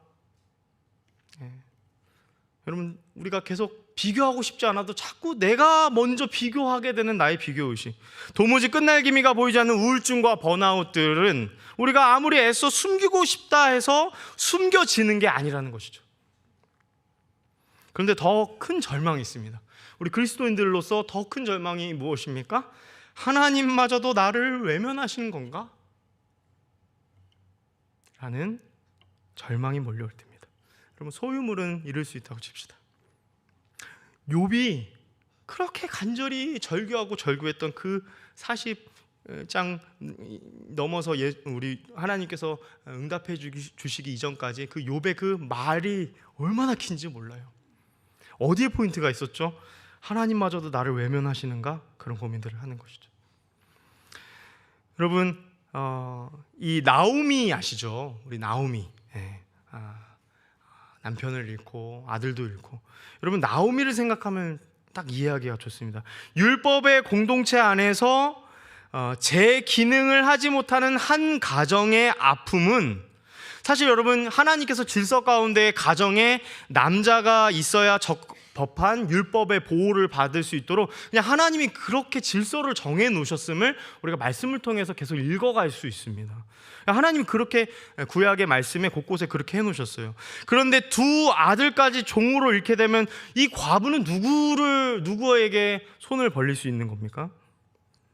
여러분, 우리가 계속 비교하고 싶지 않아도 자꾸 내가 먼저 비교하게 되는 나의 비교의식, 도무지 끝날 기미가 보이지 않는 우울증과 번아웃들은 우리가 아무리 애써 숨기고 싶다 해서 숨겨지는 게 아니라는 것이죠. 그런데 더 큰 절망이 있습니다. 우리 그리스도인들로서 더 큰 절망이 무엇입니까? 하나님마저도 나를 외면하시는 건가? 라는 절망이 몰려올 때입니다. 여러분, 소유물은 잃을 수 있다고 칩시다. 욥이 그렇게 간절히 절규하고 절규했던 그 40장 넘어서 우리 하나님께서 응답해 주시기 이전까지 그 욥의 그 말이 얼마나 긴지 몰라요. 어디에 포인트가 있었죠? 하나님마저도 나를 외면하시는가? 그런 고민들을 하는 것이죠. 여러분, 이 나오미 아시죠? 우리 나오미, 남편을 잃고 아들도 잃고. 여러분, 나오미를 생각하면 딱 이해하기가 좋습니다. 율법의 공동체 안에서 제 기능을 하지 못하는 한 가정의 아픔은, 사실 여러분, 하나님께서 질서 가운데 가정에 남자가 있어야 적법한 율법의 보호를 받을 수 있도록 그냥 하나님이 그렇게 질서를 정해 놓으셨음을 우리가 말씀을 통해서 계속 읽어갈 수 있습니다. 하나님이 그렇게 구약의 말씀에 곳곳에 그렇게 해 놓으셨어요. 그런데 두 아들까지 종으로 잃게 되면 이 과부는 누구에게 손을 벌릴 수 있는 겁니까?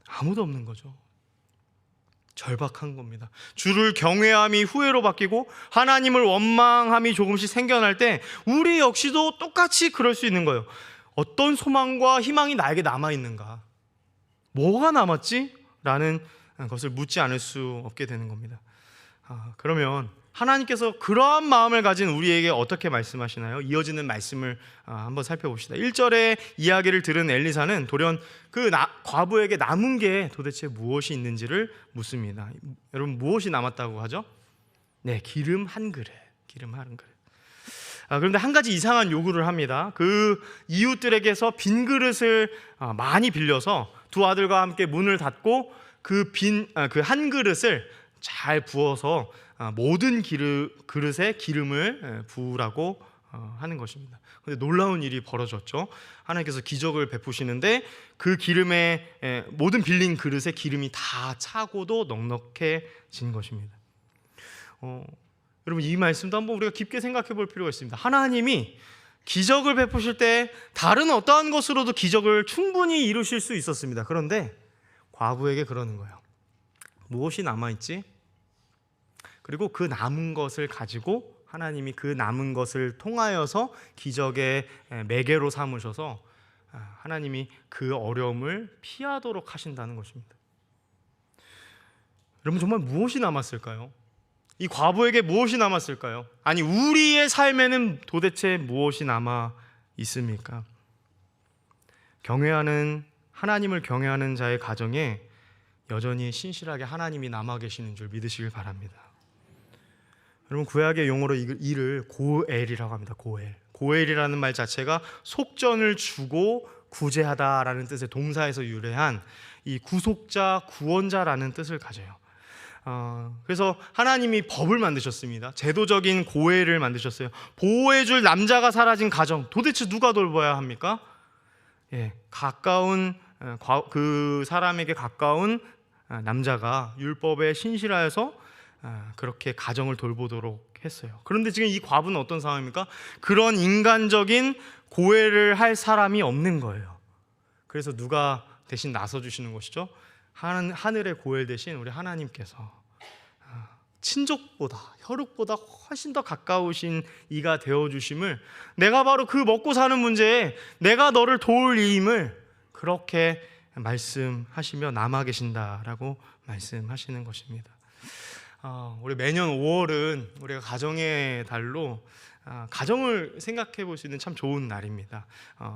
아무도 없는 거죠. 절박한 겁니다. 주를 경외함이 후회로 바뀌고 하나님을 원망함이 조금씩 생겨날 때 우리 역시도 똑같이 그럴 수 있는 거예요. 어떤 소망과 희망이 나에게 남아있는가? 뭐가 남았지? 라는 것을 묻지 않을 수 없게 되는 겁니다. 그러면 하나님께서 그러한 마음을 가진 우리에게 어떻게 말씀하시나요? 이어지는 말씀을 한번 살펴봅시다. 1절의 이야기를 들은 엘리사는 돌연 그 과부에게 남은 게 도대체 무엇이 있는지를 묻습니다. 여러분, 무엇이 남았다고 하죠? 네, 기름 한 그릇. 기름 한 그릇. 그런데 한 가지 이상한 요구를 합니다. 그 이웃들에게서 빈 그릇을 많이 빌려서 두 아들과 함께 문을 닫고 그 한 그릇을 잘 부어서 모든 그릇에 기름을 부으라고 하는 것입니다. 그런데 놀라운 일이 벌어졌죠. 하나님께서 기적을 베푸시는데 그 기름에 모든 빌린 그릇에 기름이 다 차고도 넉넉해진 것입니다. 여러분, 이 말씀도 한번 우리가 깊게 생각해 볼 필요가 있습니다. 하나님이 기적을 베푸실 때 다른 어떠한 것으로도 기적을 충분히 이루실 수 있었습니다. 그런데 과부에게 그러는 거예요. 무엇이 남아있지? 그리고 그 남은 것을 가지고 하나님이 그 남은 것을 통하여서 기적의 매개로 삼으셔서 하나님이 그 어려움을 피하도록 하신다는 것입니다. 여러분, 정말 무엇이 남았을까요? 이 과부에게 무엇이 남았을까요? 아니, 우리의 삶에는 도대체 무엇이 남아 있습니까? 하나님을 경외하는 자의 가정에 여전히 신실하게 하나님이 남아 계시는 줄 믿으시길 바랍니다. 여러분, 구약의 용어로 이를 고엘이라고 합니다. 고엘이라는 말 자체가 속전을 주고 구제하다라는 뜻의 동사에서 유래한 이 구속자, 구원자라는 뜻을 가져요. 그래서 하나님이 법을 만드셨습니다. 제도적인 고엘을 만드셨어요. 보호해줄 남자가 사라진 가정, 도대체 누가 돌봐야 합니까? 그 사람에게 가까운 남자가 율법에 신실하여서 그렇게 가정을 돌보도록 했어요. 그런데 지금 이 과부는 어떤 상황입니까? 그런 인간적인 고해를 할 사람이 없는 거예요. 그래서 누가 대신 나서주시는 것이죠? 하늘의 고해 대신 우리 하나님께서 친족보다, 혈육보다 훨씬 더 가까우신 이가 되어주심을, 내가 바로 그 먹고 사는 문제에 내가 너를 도울 이임을 그렇게 말씀하시며 남아 계신다라고 말씀하시는 것입니다. 우리 매년 5월은 우리가 가정의 달로 가정을 생각해 볼 수 있는 참 좋은 날입니다.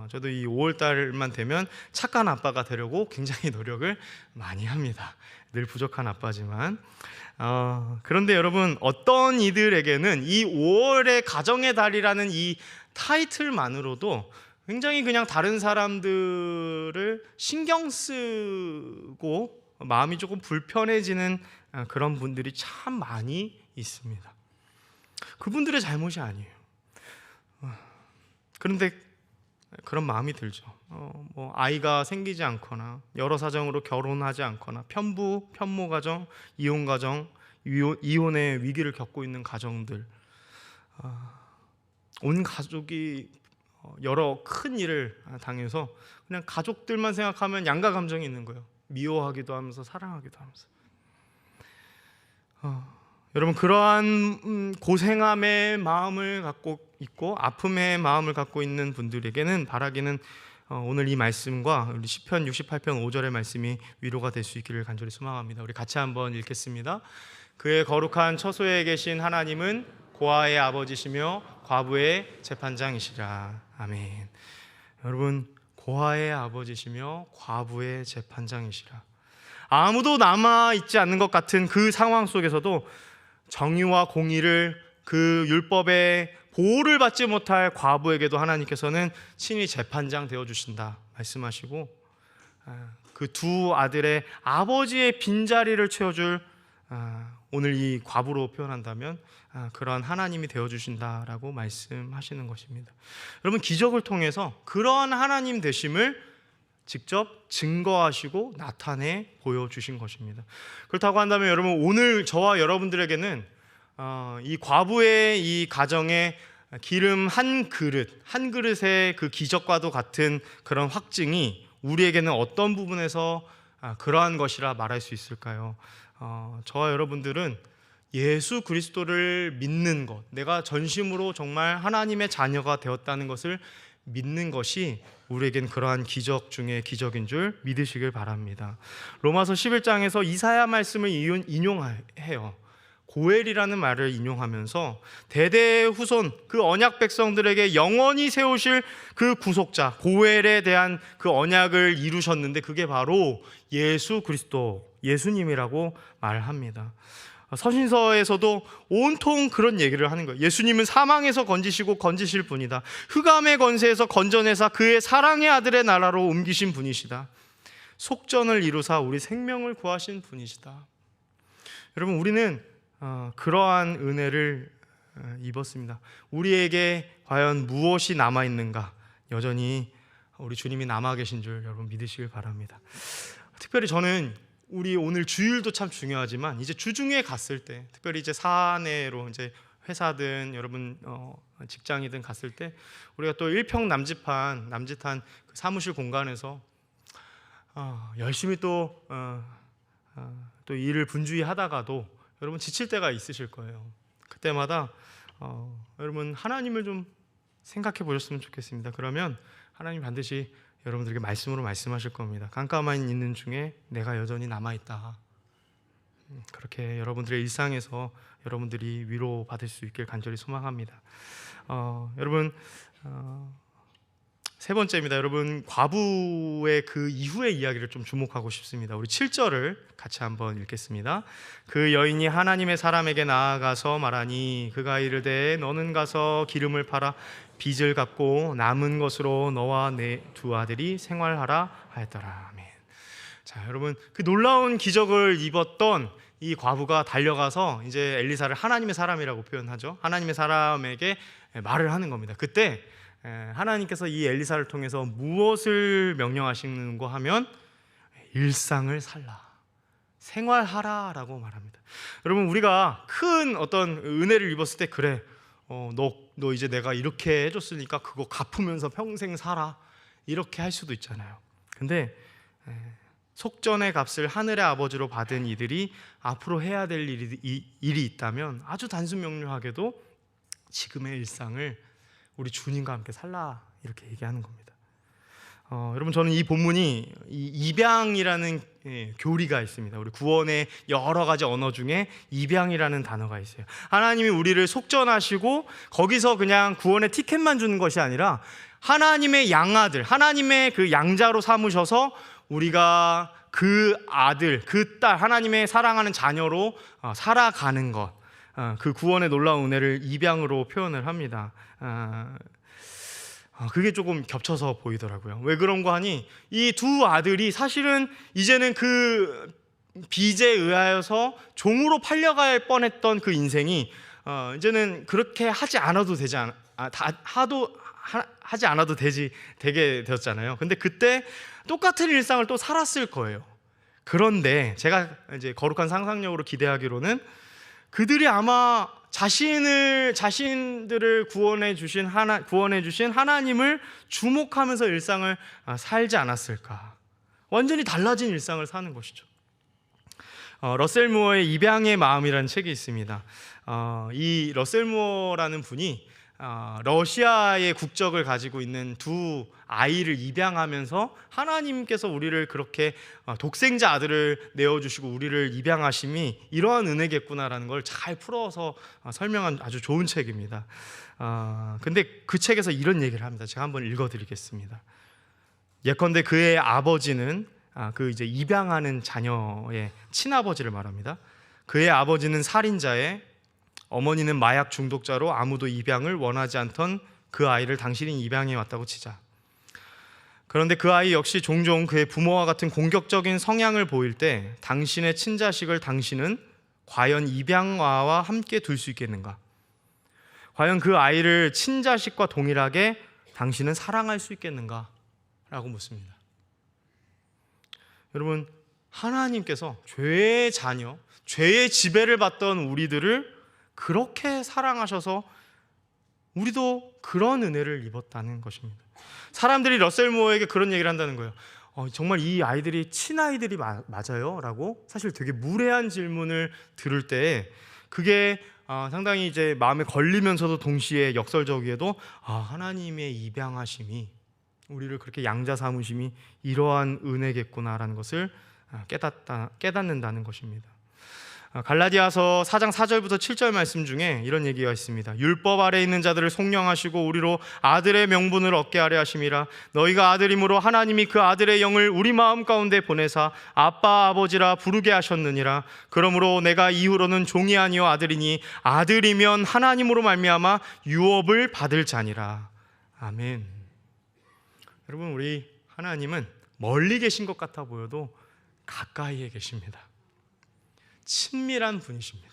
저도 이 5월 달만 되면 착한 아빠가 되려고 굉장히 노력을 많이 합니다. 늘 부족한 아빠지만. 그런데 여러분, 어떤 이들에게는 이 5월의 가정의 달이라는 이 타이틀만으로도 굉장히 그냥 다른 사람들을 신경 쓰고 마음이 조금 불편해지는 그런 분들이 참 많이 있습니다. 그분들의 잘못이 아니에요. 그런데 그런 마음이 들죠. 뭐 아이가 생기지 않거나 여러 사정으로 결혼하지 않거나 편모 가정, 이혼 가정, 이혼의 위기를 겪고 있는 가정들, 온 가족이 여러 큰 일을 당해서 그냥 가족들만 생각하면 양가 감정이 있는 거예요. 미워하기도 하면서 사랑하기도 하면서. 여러분, 그러한 고생함의 마음을 갖고 있고 아픔의 마음을 갖고 있는 분들에게는 바라기는 오늘 이 말씀과 우리 시편 68편 5절의 말씀이 위로가 될 수 있기를 간절히 소망합니다. 우리 같이 한번 읽겠습니다. 그의 거룩한 처소에 계신 하나님은 고아의 아버지시며 과부의 재판장이시라. 아멘. 여러분, 고아의 아버지시며 과부의 재판장이시라. 아무도 남아있지 않는 것 같은 그 상황 속에서도 정의와 공의를, 그 율법의 보호를 받지 못할 과부에게도 하나님께서는 친히 재판장 되어주신다 말씀하시고, 그 두 아들의 아버지의 빈자리를 채워줄, 오늘 이 과부로 표현한다면 그러한 하나님이 되어주신다라고 말씀하시는 것입니다. 여러분, 기적을 통해서 그러한 하나님 되심을 직접 증거하시고 나타내 보여주신 것입니다. 그렇다고 한다면 여러분, 오늘 저와 여러분들에게는 이 과부의 이 가정의 기름 한 그릇의 그 기적과도 같은 그런 확증이 우리에게는 어떤 부분에서 그러한 것이라 말할 수 있을까요? 저와 여러분들은 예수 그리스도를 믿는 것, 내가 전심으로 정말 하나님의 자녀가 되었다는 것을 믿는 것이 우리에겐 그러한 기적 중에 기적인 줄 믿으시길 바랍니다. 로마서 11장에서 이사야 말씀을 인용해요. 고엘이라는 말을 인용하면서 대대의 후손, 그 언약 백성들에게 영원히 세우실 그 구속자 고엘에 대한 그 언약을 이루셨는데 그게 바로 예수 그리스도, 예수님이라고 말합니다. 서신서에서도 온통 그런 얘기를 하는 거예요. 예수님은 사망에서 건지실 분이다. 흑암의 권세에서 건져내사 그의 사랑의 아들의 나라로 옮기신 분이시다. 속전을 이루사 우리 생명을 구하신 분이시다. 여러분, 우리는 그러한 은혜를 입었습니다. 우리에게 과연 무엇이 남아있는가? 여전히 우리 주님이 남아 계신 줄 여러분 믿으시길 바랍니다. 특별히 저는 우리 오늘 주일도 참 중요하지만 이제 주중에 갔을 때, 특별히 이제 사내로 이제 회사든 여러분 직장이든 갔을 때 우리가 또 일평 남짓한 그 사무실 공간에서 열심히 또 일을 분주히 하다가도 여러분 지칠 때가 있으실 거예요. 그때마다 여러분 하나님을 좀 생각해 보셨으면 좋겠습니다. 그러면 하나님 반드시 여러분들에게 말씀으로 말씀하실 겁니다. 깜깜한 있는 중에 내가 여전히 남아있다. 그렇게 여러분들의 일상에서 여러분들이 위로받을 수 있길 간절히 소망합니다. 여러분, 세 번째입니다. 여러분, 과부의 그 이후의 이야기를 좀 주목하고 싶습니다. 우리 7절을 같이 한번 읽겠습니다. 그 여인이 하나님의 사람에게 나아가서 말하니 그가 이르되 너는 가서 기름을 팔아 빚을 갚고 남은 것으로 너와 내 두 아들이 생활하라 하였더라. 아멘. 자, 여러분, 그 놀라운 기적을 입었던 이 과부가 달려가서 이제 엘리사를 하나님의 사람이라고 표현하죠. 하나님의 사람에게 말을 하는 겁니다. 그때 하나님께서 이 엘리사를 통해서 무엇을 명령하시는가 하면 일상을 살라, 생활하라 라고 말합니다. 여러분, 우리가 큰 어떤 은혜를 입었을 때 그래, 너 이제 내가 이렇게 해줬으니까 그거 갚으면서 평생 살아, 이렇게 할 수도 있잖아요. 근데 속전의 값을 하늘의 아버지로 받은 이들이 앞으로 해야 될 일이 있다면 아주 단순 명료하게도 지금의 일상을 우리 주님과 함께 살라, 이렇게 얘기하는 겁니다. 여러분, 저는 이 본문이 이 입양이라는 교리가 있습니다. 우리 구원의 여러 가지 언어 중에 입양이라는 단어가 있어요. 하나님이 우리를 속전하시고 거기서 그냥 구원의 티켓만 주는 것이 아니라 하나님의 양아들, 하나님의 그 양자로 삼으셔서 우리가 그 아들, 그 딸, 하나님의 사랑하는 자녀로 살아가는 것, 그 구원의 놀라운 은혜를 입양으로 표현을 합니다. 그게 조금 겹쳐서 보이더라고요. 왜 그런가 하니 이 두 아들이 사실은 이제는 그 빚에 의하여서 종으로 팔려갈 뻔했던 그 인생이 이제는 그렇게 하지 않아도 하지 않아도 되게 되었잖아요. 근데 그때 똑같은 일상을 또 살았을 거예요. 그런데 제가 이제 거룩한 상상력으로 기대하기로는 그들이 아마 자신들을 구원해 주신 하나님을 주목하면서 일상을 살지 않았을까. 완전히 달라진 일상을 사는 것이죠. 러셀 무어의 입양의 마음이라는 책이 있습니다. 이 러셀 무어라는 분이 러시아의 국적을 가지고 있는 두 아이를 입양하면서 하나님께서 우리를 그렇게 독생자 아들을 내어주시고 우리를 입양하심이 이러한 은혜겠구나라는 걸 잘 풀어서 설명한 아주 좋은 책입니다. 근데 그 책에서 이런 얘기를 합니다. 제가 한번 읽어드리겠습니다. 예컨대 그의 아버지는 그 이제 입양하는 자녀의 친아버지를 말합니다. 그의 아버지는 살인자에 어머니는 마약 중독자로 아무도 입양을 원하지 않던 그 아이를 당신이 입양해 왔다고 치자. 그런데 그 아이 역시 종종 그의 부모와 같은 공격적인 성향을 보일 때 당신의 친자식을 당신은 과연 입양아와 함께 둘 수 있겠는가? 과연 그 아이를 친자식과 동일하게 당신은 사랑할 수 있겠는가? 라고 묻습니다. 여러분, 하나님께서 죄의 자녀, 죄의 지배를 받던 우리들을 그렇게 사랑하셔서 우리도 그런 은혜를 입었다는 것입니다. 사람들이 러셀 무어에게 그런 얘기를 한다는 거예요. 정말 이 아이들이 친아이들이 맞아요? 라고 사실 되게 무례한 질문을 들을 때 그게 상당히 이제 마음에 걸리면서도 동시에 역설적이에도 하나님의 입양하심이, 우리를 그렇게 양자 삼으심이 이러한 은혜겠구나라는 것을 깨닫는다는 것입니다. 갈라디아서 4장 4절부터 7절 말씀 중에 이런 얘기가 있습니다. 율법 아래 있는 자들을 속량하시고 우리로 아들의 명분을 얻게 하려 하심이라. 너희가 아들이므로 하나님이 그 아들의 영을 우리 마음 가운데 보내사 아빠 아버지라 부르게 하셨느니라. 그러므로 내가 이후로는 종이 아니요 아들이니 아들이면 하나님으로 말미암아 유업을 받을 자니라. 아멘. 여러분, 우리 하나님은 멀리 계신 것 같아 보여도 가까이에 계십니다. 친밀한 분이십니다.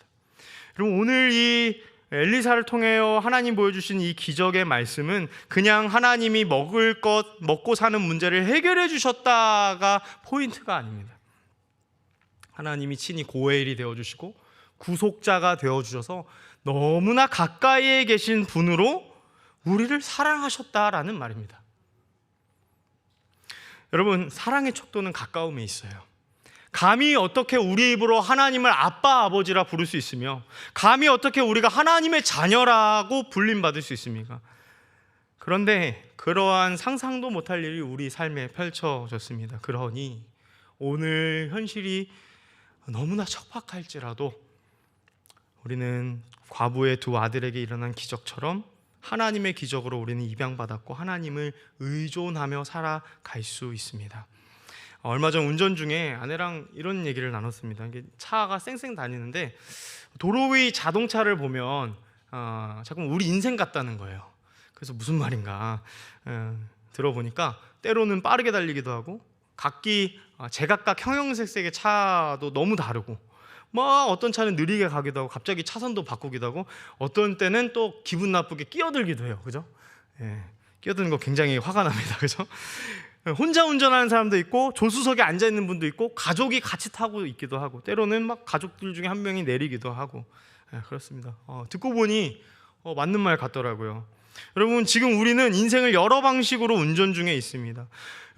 여러분, 오늘 이 엘리사를 통하여 하나님 보여주신 이 기적의 말씀은 그냥 하나님이 먹을 것, 먹고 사는 문제를 해결해 주셨다가 포인트가 아닙니다. 하나님이 친히 고해일이 되어주시고 구속자가 되어주셔서 너무나 가까이에 계신 분으로 우리를 사랑하셨다라는 말입니다. 여러분, 사랑의 척도는 가까움에 있어요. 감히 어떻게 우리 입으로 하나님을 아빠 아버지라 부를 수 있으며 감히 어떻게 우리가 하나님의 자녀라고 불림받을 수 있습니까? 그런데 그러한 상상도 못할 일이 우리 삶에 펼쳐졌습니다. 그러니 오늘 현실이 너무나 척박할지라도 우리는 과부의 두 아들에게 일어난 기적처럼 하나님의 기적으로 우리는 입양받았고 하나님을 의존하며 살아갈 수 있습니다. 얼마 전 운전 중에 아내랑 이런 얘기를 나눴습니다. 차가 쌩쌩 다니는데 도로 위 자동차를 보면 자꾸 우리 인생 같다는 거예요. 그래서 무슨 말인가 들어보니까 때로는 빠르게 달리기도 하고 각기 제각각 형형색색의 차도 너무 다르고 어떤 차는 느리게 가기도 하고 갑자기 차선도 바꾸기도 하고 어떤 때는 또 기분 나쁘게 끼어들기도 해요. 그죠? 끼어드는 거 굉장히 화가 납니다. 그죠? 혼자 운전하는 사람도 있고 조수석에 앉아 있는 분도 있고 가족이 같이 타고 있기도 하고 때로는 막 가족들 중에 한 명이 내리기도 하고 그렇습니다. 듣고 보니 맞는 말 같더라고요. 여러분, 지금 우리는 인생을 여러 방식으로 운전 중에 있습니다.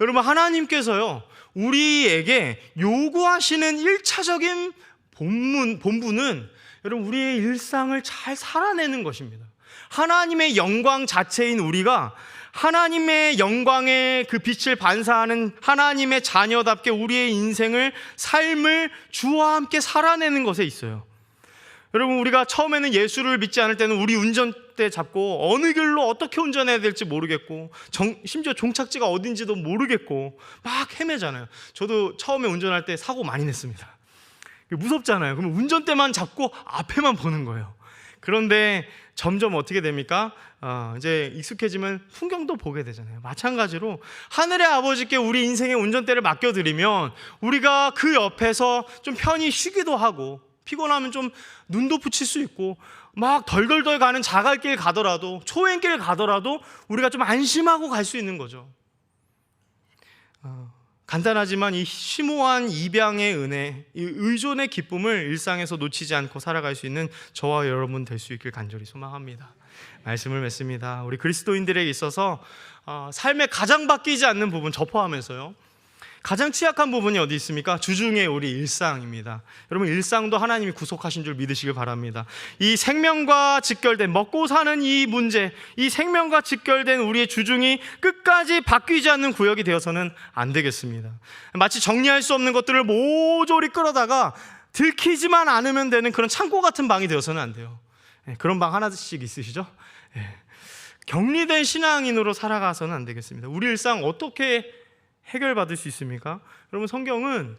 여러분, 하나님께서요, 우리에게 요구하시는 1차적인 본분은 여러분, 우리의 일상을 잘 살아내는 것입니다. 하나님의 영광 자체인 우리가 하나님의 영광의 그 빛을 반사하는 하나님의 자녀답게 우리의 인생을, 삶을 주와 함께 살아내는 것에 있어요. 여러분, 우리가 처음에는 예수를 믿지 않을 때는 우리 운전대 잡고 어느 길로 어떻게 운전해야 될지 모르겠고, 심지어 종착지가 어딘지도 모르겠고 막 헤매잖아요. 저도 처음에 운전할 때 사고 많이 냈습니다. 무섭잖아요. 그러면 운전대만 잡고 앞에만 보는 거예요. 그런데 점점 어떻게 됩니까? 이제 익숙해지면 풍경도 보게 되잖아요. 마찬가지로 하늘의 아버지께 우리 인생의 운전대를 맡겨드리면 우리가 그 옆에서 좀 편히 쉬기도 하고, 피곤하면 좀 눈도 붙일 수 있고, 막 덜덜덜 가는 자갈길 가더라도, 초행길 가더라도 우리가 좀 안심하고 갈 수 있는 거죠. 간단하지만 이 심오한 입양의 은혜, 이 의존의 기쁨을 일상에서 놓치지 않고 살아갈 수 있는 저와 여러분 될 수 있길 간절히 소망합니다. 말씀을 맺습니다. 우리 그리스도인들에게 있어서 삶에 가장 바뀌지 않는 부분, 저 포함해서요, 가장 취약한 부분이 어디 있습니까? 주중에 우리 일상입니다. 여러분, 일상도 하나님이 구속하신 줄 믿으시길 바랍니다. 이 생명과 직결된, 먹고 사는 이 문제, 이 생명과 직결된 우리의 주중이 끝까지 바뀌지 않는 구역이 되어서는 안 되겠습니다. 마치 정리할 수 없는 것들을 모조리 끌어다가 들키지만 않으면 되는 그런 창고 같은 방이 되어서는 안 돼요. 그런 방 하나씩 있으시죠? 격리된 신앙인으로 살아가서는 안 되겠습니다. 우리 일상 어떻게 해결받을 수 있습니까? 여러분, 성경은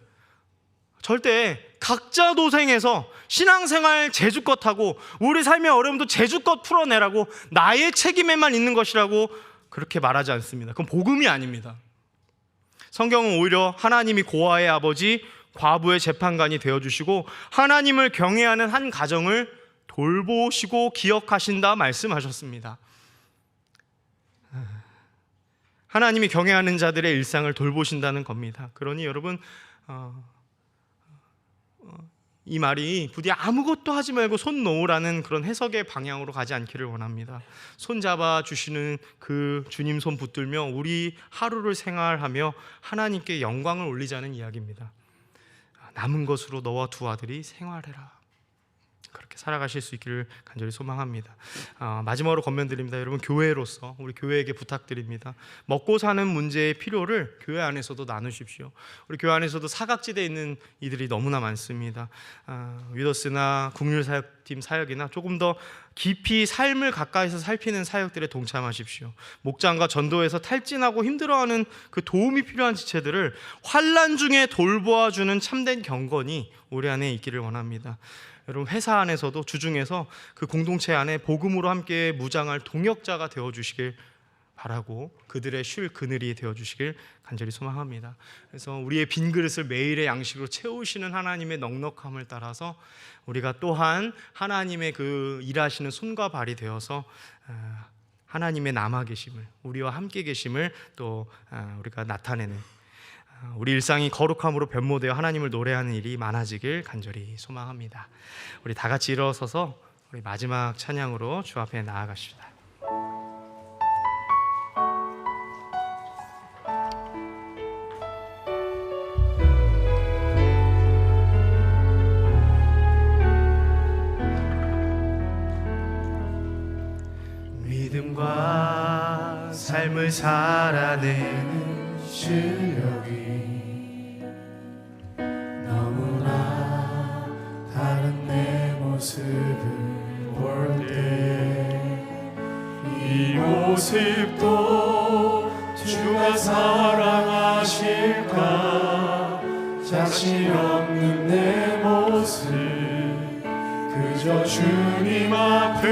절대 각자 도생해서 신앙생활 제주껏 하고 우리 삶의 어려움도 제주껏 풀어내라고, 나의 책임에만 있는 것이라고 그렇게 말하지 않습니다. 그건 복음이 아닙니다. 성경은 오히려 하나님이 고아의 아버지, 과부의 재판관이 되어주시고 하나님을 경외하는 한 가정을 돌보시고 기억하신다 말씀하셨습니다. 하나님이 경외하는 자들의 일상을 돌보신다는 겁니다. 그러니 여러분, 이 말이 부디 아무것도 하지 말고 손 놓으라는 그런 해석의 방향으로 가지 않기를 원합니다. 손 잡아 주시는 그 주님 손 붙들며 우리 하루를 생활하며 하나님께 영광을 올리자는 이야기입니다. 남은 것으로 너와 두 아들이 생활해라. 그렇게 살아가실 수 있기를 간절히 소망합니다. 마지막으로 권면드립니다. 여러분, 교회로서 우리 교회에게 부탁드립니다. 먹고 사는 문제의 필요를 교회 안에서도 나누십시오. 우리 교회 안에서도 사각지대에 있는 이들이 너무나 많습니다. 위더스나 국률사역팀 사역이나 조금 더 깊이 삶을 가까이서 살피는 사역들에 동참하십시오. 목장과 전도에서 탈진하고 힘들어하는 그 도움이 필요한 지체들을 환난 중에 돌보아주는 참된 경건이 우리 안에 있기를 원합니다. 여러분, 회사 안에서도 주중에서 그 공동체 안에 복음으로 함께 무장할 동역자가 되어주시길 바라고, 그들의 쉴 그늘이 되어주시길 간절히 소망합니다. 그래서 우리의 빈 그릇을 매일의 양식으로 채우시는 하나님의 넉넉함을 따라서 우리가 또한 하나님의 그 일하시는 손과 발이 되어서 하나님의 남아 계심을, 우리와 함께 계심을 또 우리가 나타내는, 우리 일상이 거룩함으로 변모되어 하나님을 노래하는 일이 많아지길 간절히 소망합니다. 우리 다 같이 일어서서 우리 마지막 찬양으로 주 앞에 나아가십시다. 믿음과 삶을 살아내는 실력이 너무나 다른 내 모습을 볼 때 이 모습도 주가 사랑하실까, 자신 없는 내 모습 그저 주님 앞에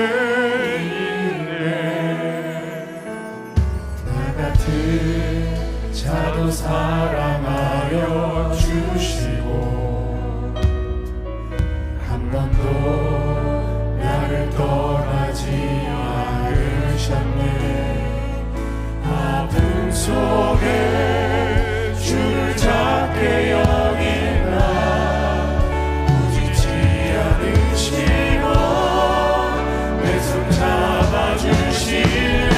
있네. 나 같은 자도 사랑하여 주시고 한 번도 나를 떠나지 않으셨네. 아픔 속에 주를 잡게 여긴 나 부지치 않으시고 내 손 잡아주시네.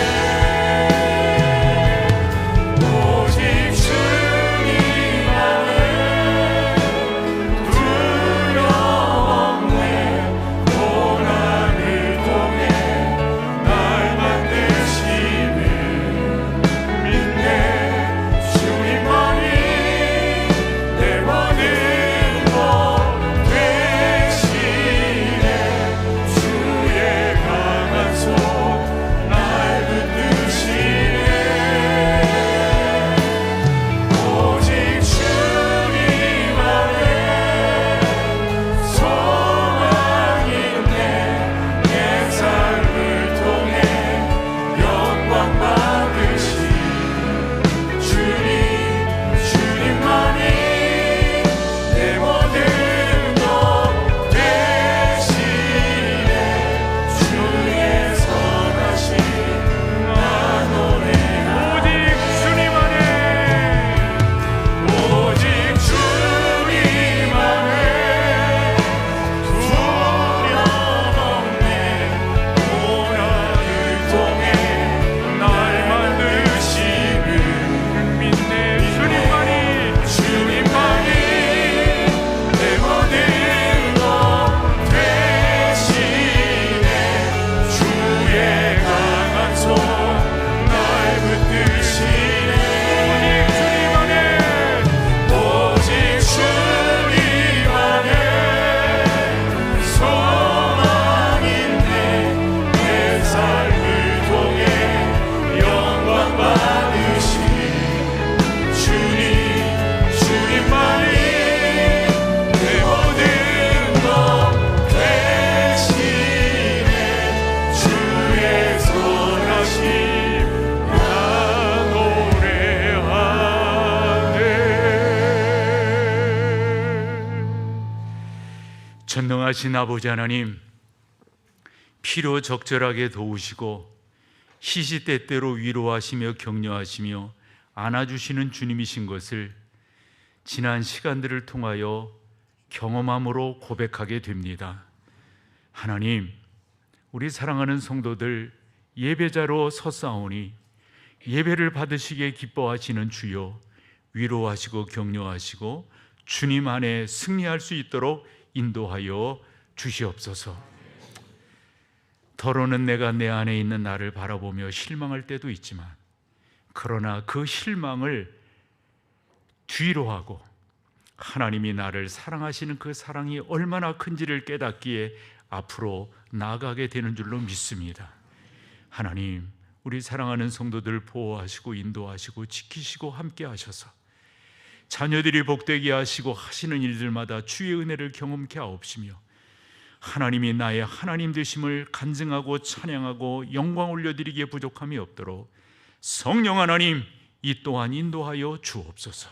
전능하신 아버지 하나님, 필요 적절하게 도우시고 시시때때로 위로하시며 격려하시며 안아주시는 주님이신 것을 지난 시간들을 통하여 경험함으로 고백하게 됩니다. 하나님, 우리 사랑하는 성도들 예배자로 섰사오니 예배를 받으시기에 기뻐하시는 주여, 위로하시고 격려하시고 주님 안에 승리할 수 있도록 인도하여 주시옵소서. 더러는 내가 내 안에 있는 나를 바라보며 실망할 때도 있지만, 그러나 그 실망을 뒤로 하고 하나님이 나를 사랑하시는 그 사랑이 얼마나 큰지를 깨닫기에 앞으로 나아가게 되는 줄로 믿습니다. 하나님, 우리 사랑하는 성도들 보호하시고 인도하시고 지키시고 함께 하셔서 자녀들이 복되게 하시고 하시는 일들마다 주의 은혜를 경험케 하옵시며, 하나님이 나의 하나님 되심을 간증하고 찬양하고 영광 올려드리기에 부족함이 없도록 성령 하나님 이 또한 인도하여 주옵소서.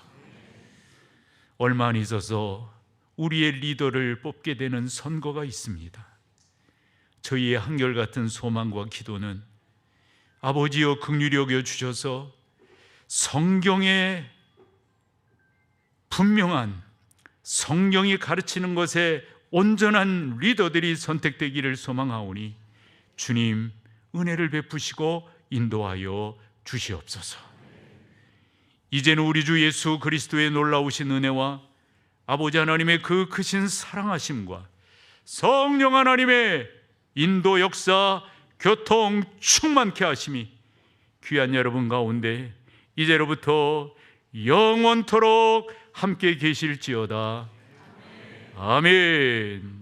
얼마 안 있어서 우리의 리더를 뽑게 되는 선거가 있습니다. 저희의 한결같은 소망과 기도는 아버지여 긍휼히 여겨 주셔서 성경에 분명한 성경이 가르치는 것에 온전한 리더들이 선택되기를 소망하오니 주님 은혜를 베푸시고 인도하여 주시옵소서. 이제는 우리 주 예수 그리스도의 놀라우신 은혜와 아버지 하나님의 그 크신 사랑하심과 성령 하나님의 인도 역사 교통 충만케 하심이 귀한 여러분 가운데 이제로부터 영원토록 함께 계실지어다. 아멘.